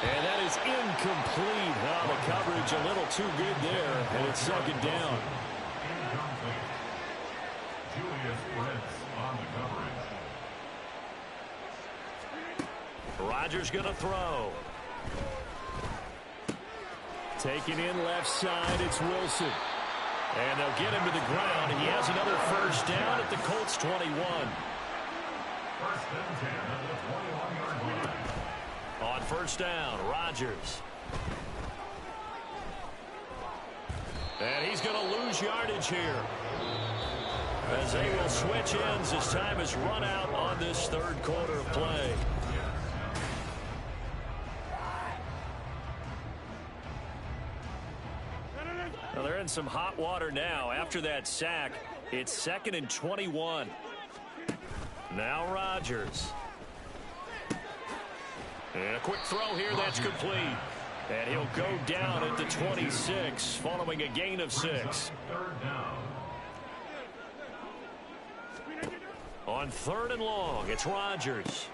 And that is incomplete. Oh, the coverage a little too good there, and it's 2nd down. Rodgers going to throw. Taken in left side, it's Wilson. And they'll get him to the ground, and he has another first down at the Colts 21. 1st and 10 at the 21-yard line. On 1st down, Rodgers. And he's going to lose yardage here, as they will switch ends as time has run out on this 3rd quarter of play. they're in some hot water now. After that sack, it's 2nd and 21. Now Rodgers. And a quick throw here, that's complete. And he'll go down at the 26, following a gain of 6. On 3rd and long, it's Rodgers.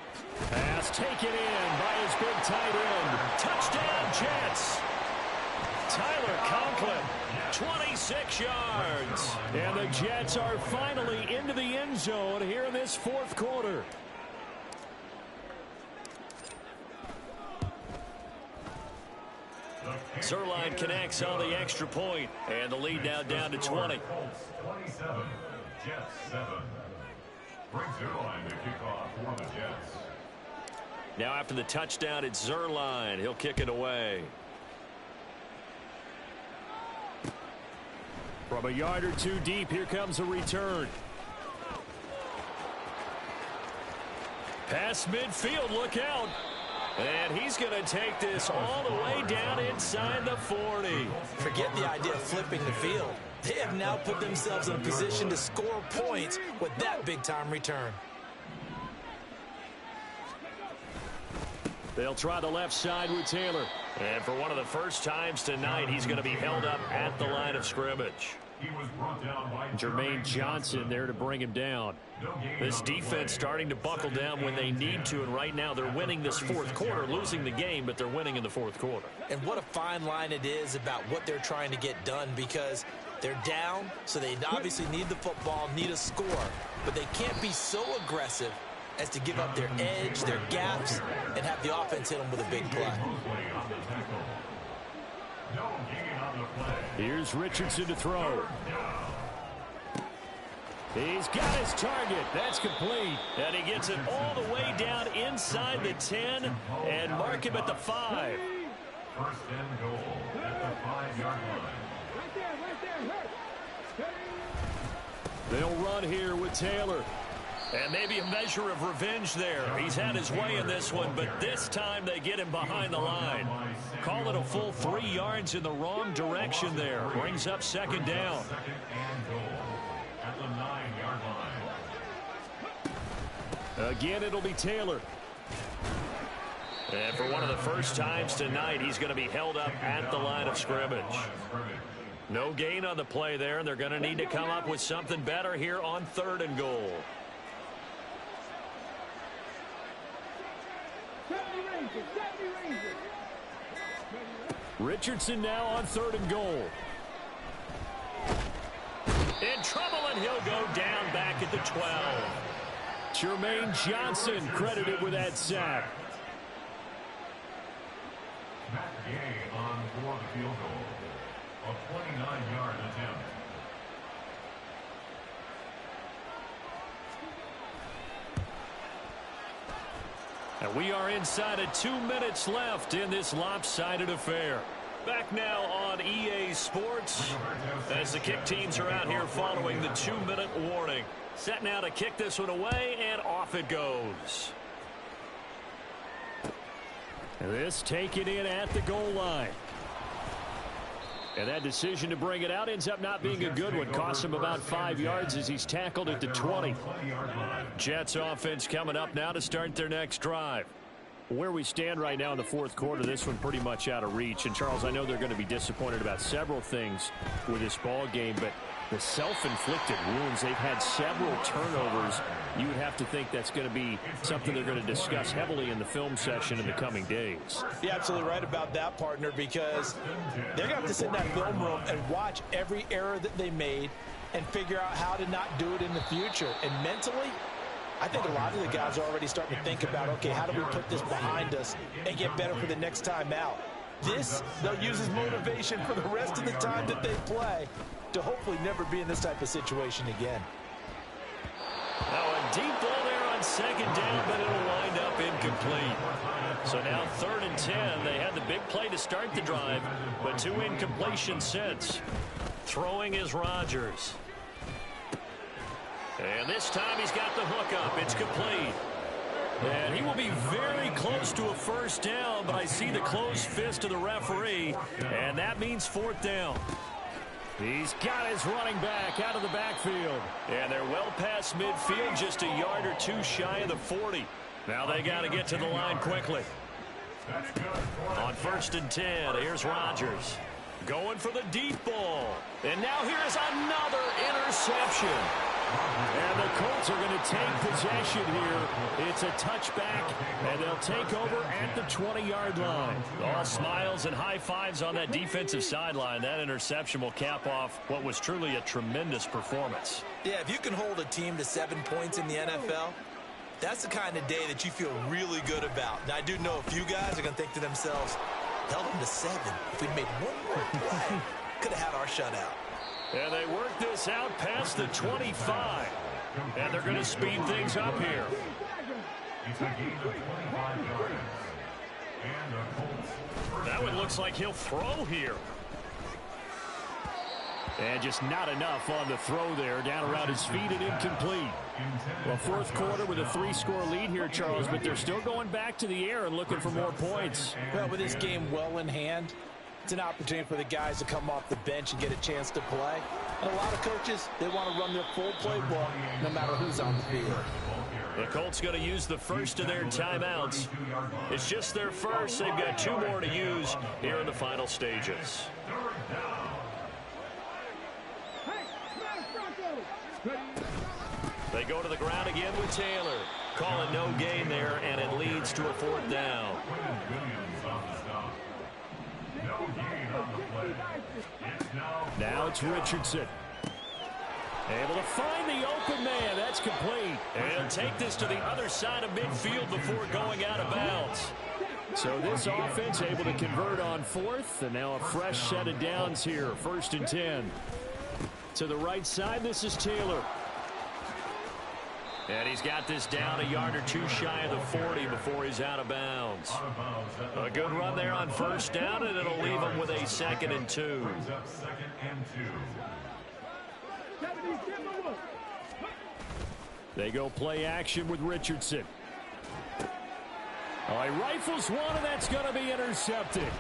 Pass taken in by his big tight end. Touchdown, Jets. Tyler Conklin, 26 yards. And the Jets are finally into the end zone here in this 4th quarter. Zerline connects on the extra point, and the lead now down to 20. 27, Jets 7. Brings Zerline to kick off for the Jets. Now after the touchdown, it's Zerline. He'll kick it away. From a yard or two deep, here comes a return. Pass midfield, look out. And he's going to take this all the way down inside the 40. Forget the idea of flipping the field. They have now put themselves in a position to score points with that big-time return. They'll try the left side with Taylor. And for one of the first times tonight, he's going to be held up at the line of scrimmage. Jermaine Johnson there to bring him down. This defense starting to buckle down when they need to, and right now they're winning this 4th quarter, losing the game, but they're winning in the 4th quarter. And what a fine line it is about what they're trying to get done, because they're down, so they obviously need the football, need a score, but they can't be so aggressive as to give up their edge, their gaps, and have the offense hit them with a big play. Here's Richardson to throw. He's got his target. That's complete. And he gets it all the way down inside the 10 and mark him at the 5. 1st and goal at the 5-yard line. They'll run here with Taylor. And maybe a measure of revenge there. He's had his way in this one, but this time they get him behind the line. Call it a full 3 yards in the wrong direction there. Brings up 2nd down. 2nd and goal at the 9-yard line. Again, it'll be Taylor. And for one of the first times tonight, he's going to be held up at the line of scrimmage. No gain on the play there, and they're going to need to come up with something better here on 3rd and goal. Richardson now on 3rd and goal. In trouble, and he'll go down back at the 12. Jermaine Johnson credited with that sack. Matt Gay on for the field goal. A 29-yard attempt. And we are inside of 2 minutes left in this lopsided affair. Back now on EA Sports as the kick teams are out here following the 2-minute warning. Set now to kick this one away, and off it goes. And this taken in at the goal line. And that decision to bring it out ends up not being a good one. Costs him about 5 yards as he's tackled at the 20. Jets offense coming up now to start their next drive. Where we stand right now in the 4th quarter, this one pretty much out of reach. And, Charles, I know they're going to be disappointed about several things with this ball game, but the self-inflicted wounds, they've had several turnovers. You would have to think that's going to be something they're going to discuss heavily in the film session in the coming days. You're absolutely right about that, partner, because they're going to have to sit in that film room and watch every error that they made and figure out how to not do it in the future. And mentally, I think a lot of the guys are already starting to think about, okay, how do we put this behind us and get better for the next time out? This, they'll use as motivation for the rest of the time that they play to hopefully never be in this type of situation again. Now a deep ball there on 2nd down, but it'll wind up incomplete. So now 3rd and 10. They had the big play to start the drive, but 2 incompletions since. Throwing is Rodgers. And this time he's got the hook up. It's complete. And he will be very close to a 1st down, but I see the closed fist of the referee, and that means 4th down. He's got his running back out of the backfield. And they're well past midfield, just a yard or two shy of the 40. Now they got to get to the line quickly. On 1st and 10, here's Rodgers. Going for the deep ball. And now here's another interception. And the Colts are going to take possession here. It's a touchback, and they'll take over at the 20-yard line. All smiles and high fives on that defensive sideline. That interception will cap off what was truly a tremendous performance. Yeah, if you can hold a team to 7 points in the NFL, that's the kind of day that you feel really good about. Now, I do know a few guys are going to think to themselves, held them to 7. If we'd made one more play, could have had our shutout. And they work this out past the 25. And they're going to speed things up here. That one looks like he'll throw here. And just not enough on the throw there. Down around his feet and incomplete. Well, 4th quarter with a 3-score lead here, Charles, but they're still going back to the air and looking for more points. Well, with this game well in hand, it's an opportunity for the guys to come off the bench and get a chance to play. And a lot of coaches, they want to run their full playbook no matter who's on the field. The Colts going to use the first of their timeouts. It's just their first. They've got 2 more to use here in the final stages. They go to the ground again with Taylor. Call it no gain there, and it leads to a 4th down. Now it's Richardson. Able to find the open man. That's complete. And he'll take this to the other side of midfield before going out of bounds. So this offense able to convert on 4th, and now a fresh set of downs here. 1st and 10. To the right side, this is Taylor. And he's got this down a yard or 2 shy of the 40 before he's out of bounds. A good run there on 1st down, and it'll leave him with a 2nd and 2. They go play action with Richardson. He rifles one, and that's going to be intercepted.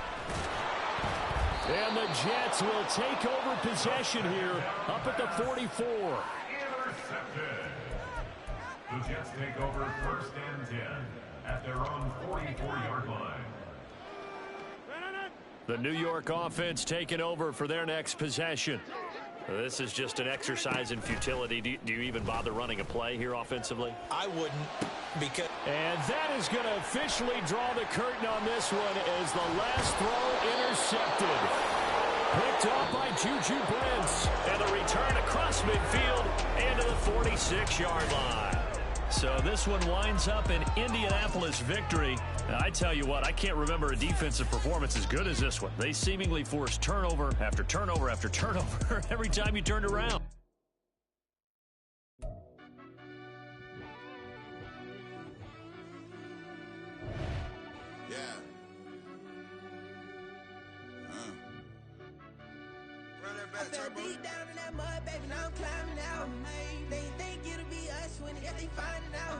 And the Jets will take over possession here up at the 44. Intercepted. The Jets take over 1st and 10 at their own 44-yard line. The New York offense taking over for their next possession. This is just an exercise in futility. Do you even bother running a play here offensively? I wouldn't, because... And that is going to officially draw the curtain on this one as the last throw intercepted. Picked off by Juju Brents. And the return across midfield into the 46-yard line. So this one winds up an Indianapolis victory. Now, I tell you what, I can't remember a defensive performance as good as this one. They seemingly forced turnover after turnover after turnover every time you turned around. Yeah. Run that back, turbo. Deep down in that mud, baby, now I'm climbing out. They think it'll be us when they find it out.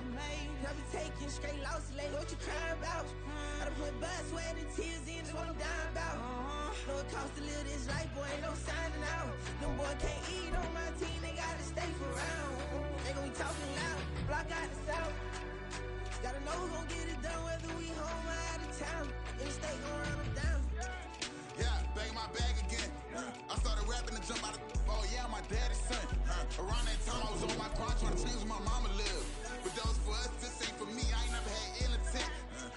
I be taking straight losses, like what you crying about? I done put blood, sweat, and tears in, just what I'm dying about. Know it costs to live this life, boy, ain't no signing out. Them boy can't eat on my team, they gotta stay for round. They gon' be talking loud, block out the south. Gotta know who gon' get it done, whether we home or out of town. In the state gon' run them down. Yeah, bang my bag again. I started rapping to jump out of oh yeah, my daddy's son. Around that time I was on my grind trying to change where my mama lived. But that was for us, this ain't for me. I ain't never had ill intent.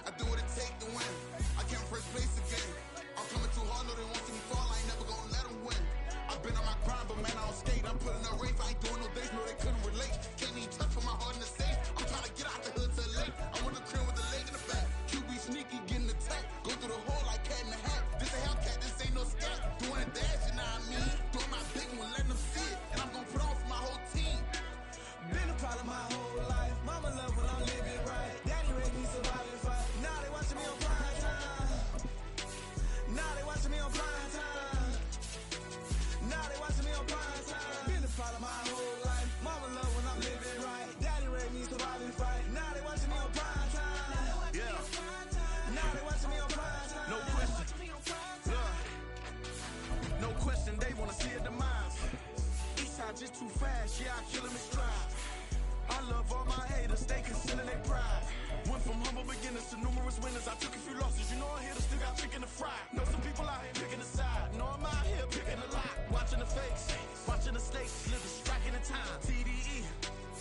I do what it take to win. I came first place again. I'm coming too hard, no they want to see me fall. I ain't never gonna let them win. I've been on my grind, but man I don't skate. I'm putting up race, I ain't doing no days, no they couldn't relate. Can't even touch for my heart in the safe. I'm trying to get out the hood to the lake. I want the crib with the leg in the back. QB sneaky, getting attacked. Go through the hole like cat in the hat. This a Hellcat, this ain't no scat. Doing a dash, you know what I mean? Doing my big one, letting them see it. And I'm gonna put on for my whole team. Been a problem my whole too fast, yeah, I kill them in stride. I love all my haters, they concealing their pride. Went from humble beginners to numerous winners. I took a few losses, you know I'm here to still got chicken to fry. Know some people out here picking a side, know I'm out here picking a lot. Watching the fakes, watching the stakes, living, striking the time. TDE,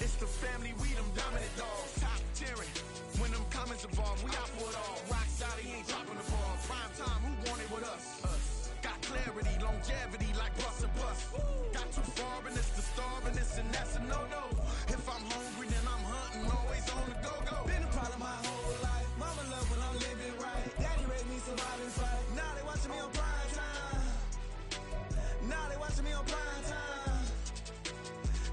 it's the family, we them dominant dogs. Top tiering, when them comments involved, we out for it all. Rock side, he ain't dropping the ball. Prime time, who want it with us? Got clarity, longevity, like bus and bus. Got too far and it's the starving, this and that's a no-no. If I'm hungry, then I'm hunting, always on the go-go. Been a problem my whole life. Mama love when I'm living right. Daddy raised me survive and fight. Now they watching me on prime time. Now they watching me on prime time.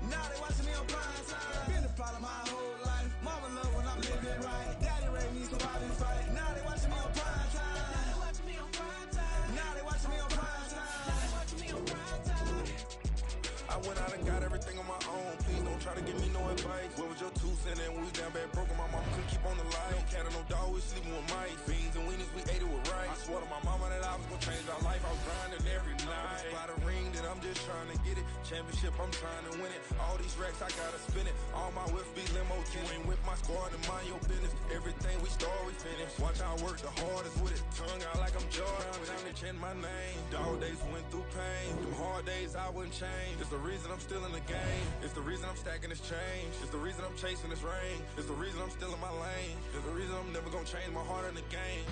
Now they watching me on prime time. Been a problem my whole life. Mama love when I'm living right. Daddy raised me survive and fight. Now they watching me on prime time. Now they watching me on prime time. Now they watching me on prime time. Now they watching me on prime time. I went out and got everything on my own. Please don't try to give me no advice. What was your 2 cents and we was down bad broke and my mama couldn't keep on the light. No cat and no dog, we sleeping with mice. Beans and weenies, we ate it with rice. I swore to my mama that I was gonna change our life. I was grinding every night. By the ring that I'm just trying to get it. Championship, I'm trying to win it. All these racks, I gotta spin it. All my whips be limo tinted. Ain't with my squad and mind your business. Everything we start, we finish. Watch how I work the hardest with it. Tongue out like I'm Jordan. Time to change my name. Dog days went through pain. Them hard days I wouldn't change. It's the reason I'm still in the game. It's the reason I'm stacking this change. It's the reason I'm chasing this ring. It's the reason I'm still in my lane. It's the reason I'm never gonna change my heart in the game.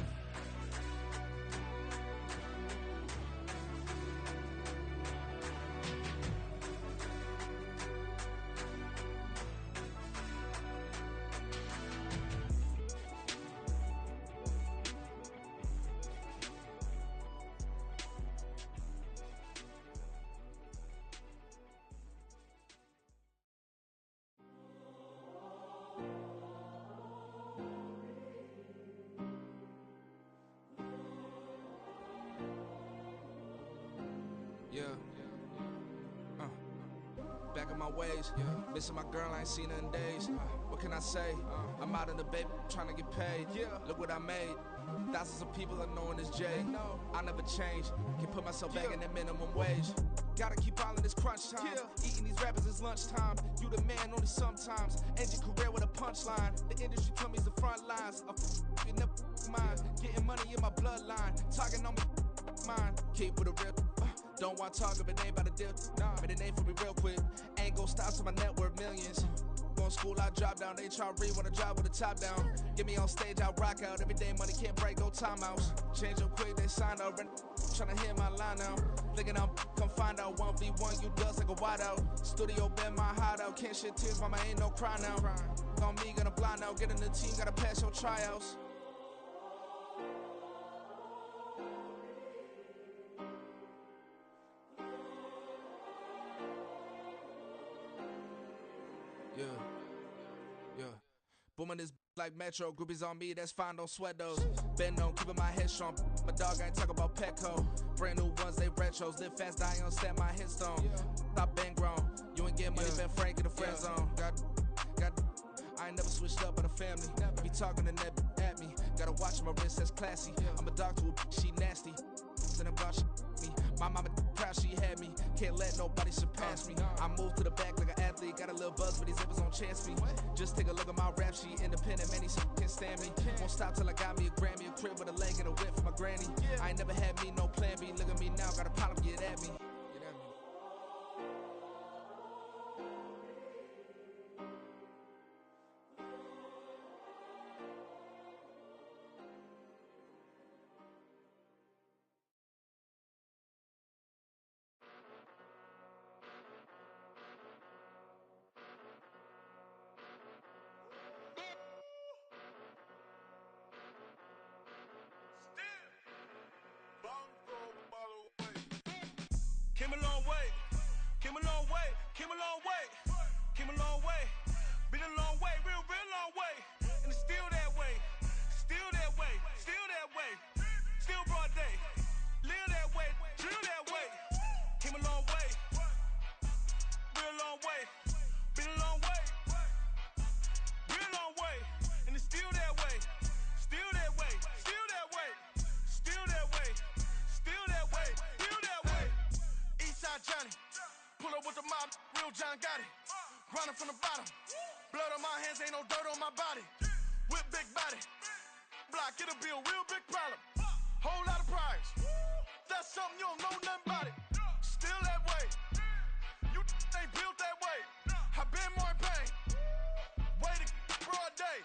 Back in my ways, missing my girl, I ain't seen her in days. What can I say? I'm out in the bay, trying to get paid. Look what I made. Thousands of people are knowing this J. I never change. Can put myself back in that minimum wage. Gotta keep all in this crunch time. Eating these rappers is lunchtime. You the man only sometimes. End your career with a punchline. The industry told me it's the front lines. You never mind. Getting money in my bloodline. Talking on me, mine. Keep with a real. Don't want to talk if it ain't about a deal. But it ain't for me real quick. Ain't gon' stop so my net worth millions. Going school, I drop down. They try to read when I drop with the top down. Get me on stage, I rock out. Every day money can't break, no timeouts. Change up quick, they sign up. Tryna hit my line now. Thinking I'm come find out 1v1, you dust like a wideout. Studio been my hideout. Can't shed tears, mama ain't no cry now. On me, gonna blind out. Get in the team, gotta pass your tryouts. Yeah. Booming this like Metro. Groupies on me, that's fine, don't sweat those. Been on, keeping my head strong. My dog ain't talk about Petco. Brand new ones, they retros. Live fast, die on set, my headstone. Stop been grown. You ain't get money, been frank in the friend zone. I ain't never switched up on the family. Be talking to that at me. Gotta watch my wrist, that's classy. I'm a dog to a she nasty. Then I'm about me. My mama proud she had me. Can't let nobody surpass me. I moved to the back like an athlete. Got a little buzz, but these zippers on chance me. Just take a look at my rap sheet. Independent, man, these can't stand me. Won't stop till I got me a Grammy, a crib with a leg and a whip for my granny. I ain't never had me no plan B. Look at me now, got a problem, get at me. Came a long way, came a long way, came a long way, came a long way. Been a long way, real long way. And it's still that way, still that way, still that way. Still broad day, live that way, drill that way. Came a long way, real long way. Been a long way, real long way. And it's still that way, still that way, still that way, still that way, still that way, still that way. Eastside Johnny, pull up with the mob, real John got it. Grinding from the bottom. Blood on my hands, ain't no dirt on my body. With big body. Block, it'll be a real big problem. Whole lot of prize. That's something you don't know nothing about it. Still that way. You ain't built that way. I been more in pain. Way to broad day.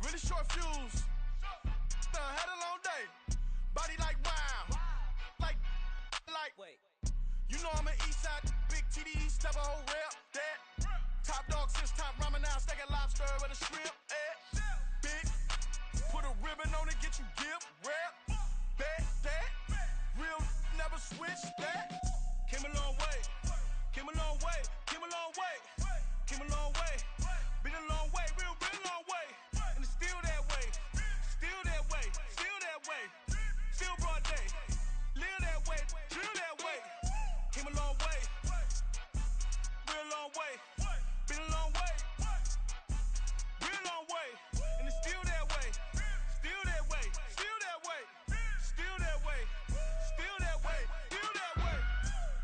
Really short fuse. Had a long day. Body like wow. Like. Wait. You know I'm an east side. Big TDE, step a whole rep. That. Top dog since top ramen now. Stack a lobster with a shrimp. Big. Put a ribbon on it, get you give. Rep. Bet that. Real never switch that. Came a long way. Came a long way. Came a long way. Came a long way. Been a long way. Real long way. And it's still that way. Still that way. Still that way. Still broad day. Live that way. Drill that way. Came a long way. Real long way. Been a long way. Real long way. And it's still that way. Still that way. Still that way. Still that way. Still that way. Still that way.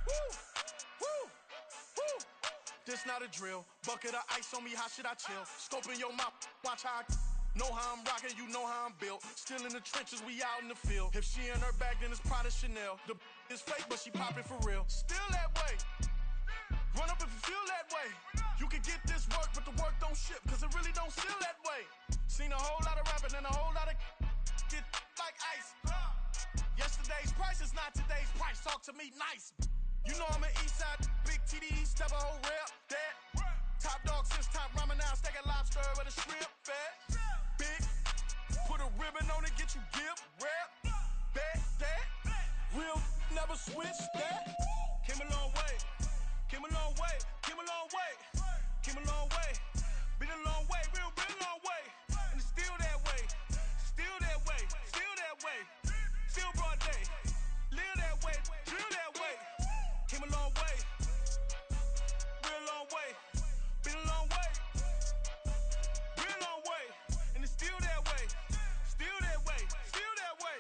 Woo. Woo. Woo. This not a drill. Bucket of ice on me, how should I chill? Scoping your mouth, watch how I know how I'm rocking, you know how I'm built. Still in the trenches, we out in the field. If she in her bag, then it's Prada Chanel. The is fake, but she popping for real. Still that way. Run up if you feel that way. You can get this work, but the work don't ship, cause it really don't feel that way. Seen a whole lot of rapping and a whole lot of get like ice. Yesterday's price is not today's price. Talk to me nice. You know I'm an east side, big TDE, step a whole rep. That. Top dog since top ramen now. Stack a lobster with a shrimp. Fat. Big. Put a ribbon on it, get you give. Rep. Bet that. Real never switch that. Came a long way. Came a long way. Came a long way. Came a long way. Been a long way. Real been a long way. And it's still that way. Still that way. Still that way. Still broad day. Live that way. Drill that way. Came a long way. Real long way. Been a long way. Real long way. And it's still that way. Still that way. Still that way.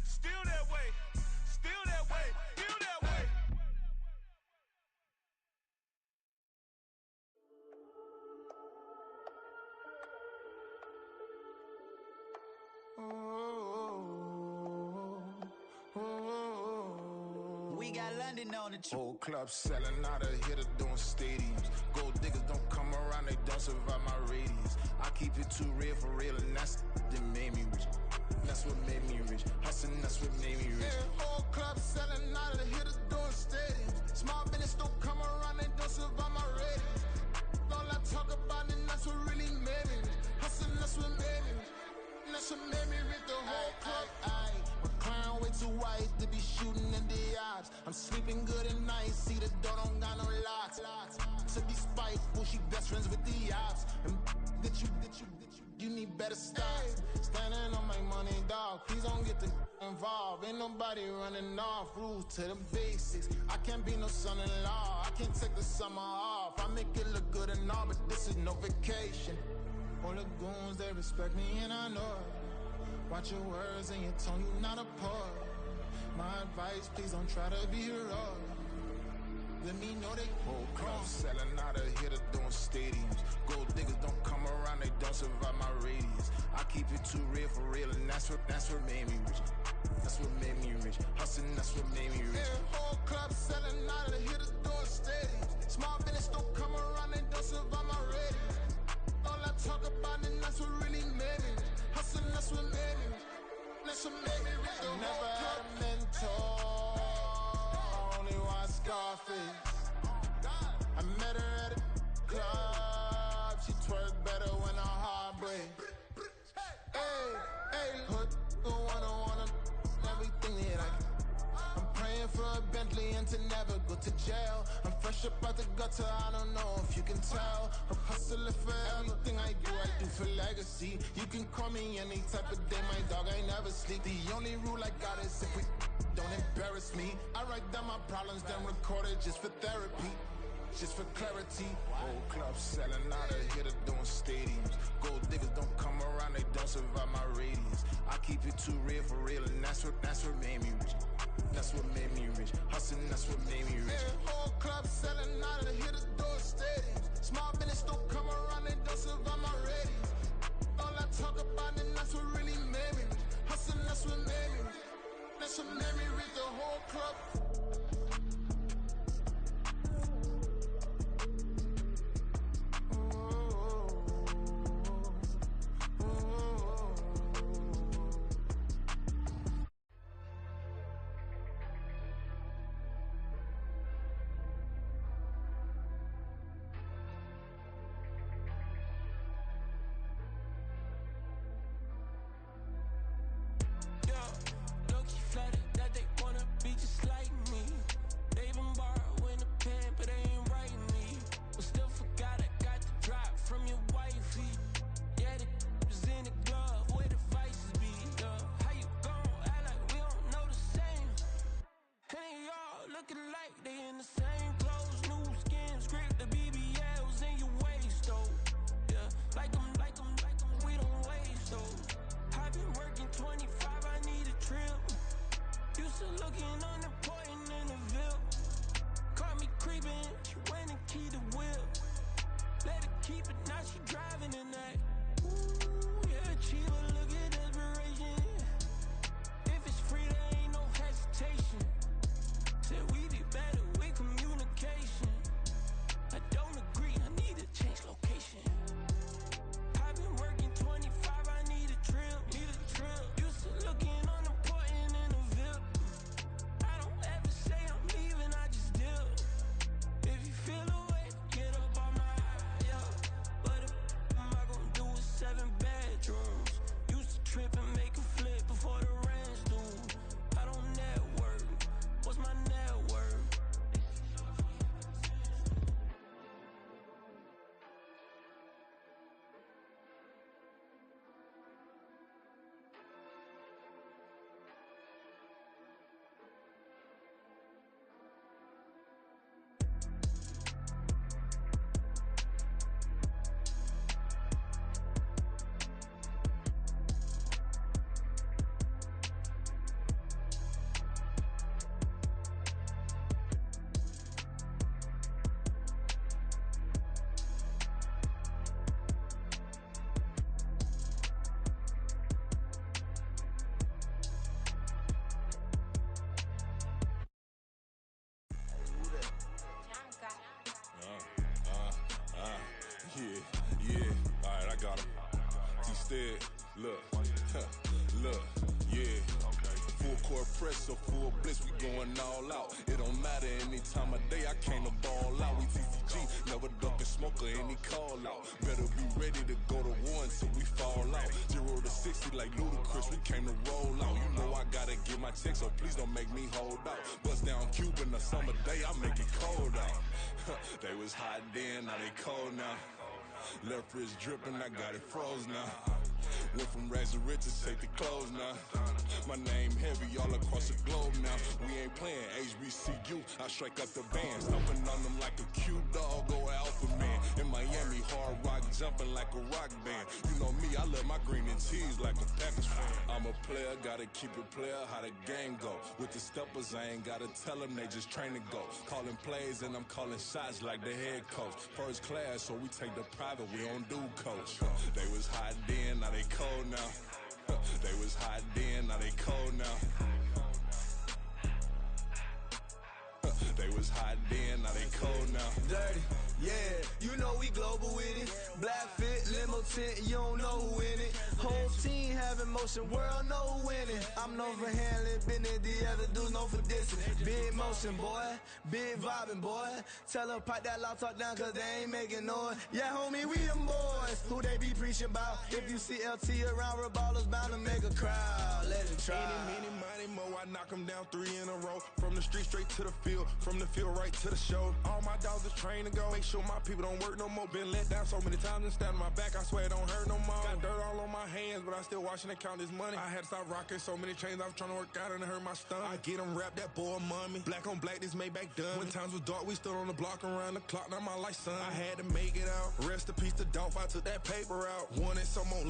Still that way. Still that way. Still that way. We got London on the Whole club selling out of hitter doing stadiums. Gold diggers don't come around, they don't survive my radius. I keep it too real for real, and that's that made me rich. That's what made me rich. Hustling, that's what made me rich. Yeah, whole club selling out of hitters doing stadiums. Small business don't come around, they don't survive my radius. All I talk about, and that's what really made me rich. Hustling, that's what made me rich. And that's what made me rich. The whole club. My crown way too white to be shooting in the odds. I'm sleeping good at night, see the door don't got no locks. To be spiteful, she best friends with the ops. And you need better stop. Standing on my money, dog. Please don't get the involved. Ain't nobody running off. Rules to the basics. I can't be no son-in-law. I can't take the summer off. I make it look good and all, but this is no vacation. All the goons, they respect me and I know it. Watch your words and your tone, you not a poet. My advice, please don't try to be heroic. Let me know they whole club selling out of hitter doing stadiums. Gold diggers don't come around, they don't survive my radius. I keep it too real for real, and that's what made me rich. That's what made me rich. Hustling, that's what made me rich. Yeah, whole club selling out of the hitters doing stadiums. Small business don't come around, they don't survive my radius. All I talk about, and that's what really made me rich. Hustling, that's what made me rich. That's what made me rich. I never had a mentor. I only watch Scarface. I met her at a club. She twerk better when her heart breaks. Hey, hood, wanna everything that I can. I'm praying for a Bentley and to never go to jail. I'm fresh up out the gutter, I don't know if you can tell. I'm hustling for everything I do for legacy. You can call me any type of day, my dog, I never sleep. The only rule I got is if we don't embarrass me. I write down my problems, then record it just for therapy. Just for clarity. Whole club selling out of hitter doing stadiums. Gold diggers don't come around, they don't survive my radius. I keep it too real for real, and that's what made me rich. That's what made me rich. Hustling, that's what made me rich. Yeah, whole club selling out of the hitters doing stadiums. Small business don't come around, they don't survive my radius. All I talk about, and that's what really made me rich. Hustling, that's what made me rich. That's what made me rich, the whole club. Yeah, alright, I got him. T-Stead, look, look, yeah. Full court press, so full blitz, we going all out. It don't matter any time of day, I came to ball out. We TCG, never ducking smoke or any call out. Better be ready to go to war until we fall out. 0 to 60 like Ludacris, we came to roll out. You know I gotta get my check, so please don't make me hold out. Bust down Cuban a summer day, I make it cold out. They was hot then, now they cold now. Left wrist dripping, I got it froze now. Went from rags to riches, take the clothes now. My name heavy all across the globe now. We ain't playing HBCU, I strike up the band. Stomping on them like a Q-dog or Alpha Man. In Miami, hard rock jumping like a rock band. You know me, I love my green and cheese like a Packers fan. I'm a player, gotta keep it player, how the game go. With the steppers, I ain't gotta tell them, they just train to go. Calling plays and I'm calling shots like the head coach. First class, so we take the private, we don't do coach. They was hot then, now they cold now. They was hot then, now they cold now. They was hot then, now they cold now. Dirty, yeah, you know we global with it. Black fit, limo tint, you don't know who in it. Whole team having motion, world know who winning. I'm known for handling business, the other dudes known for dissing. Big motion, boy, big vibing, boy. Tell her pipe that loud talk down, cause they ain't making noise. Yeah, homie, we them boys, who they be preaching about. If you see LT around, ballers bound to make a crowd. Let it try. Any, money, mo, I knock them down 3 in a row. From the street straight to the field, from the field right to the show. All my dogs is trained to go. Make sure my people don't work no more. Been let down so many times and stand on my back, I swear it don't hurt no more. Got dirt all on my hands, but I still watching and count this money. I had to stop rocking so many chains, I was trying to work out and it hurt my stomach. I get them rap, that boy mommy. Black on black, this Maybach done. When times was dark, we stood on the block around the clock, now my life son. I had to make it out. Rest in peace to Dolph, I took that paper out. Wanted some more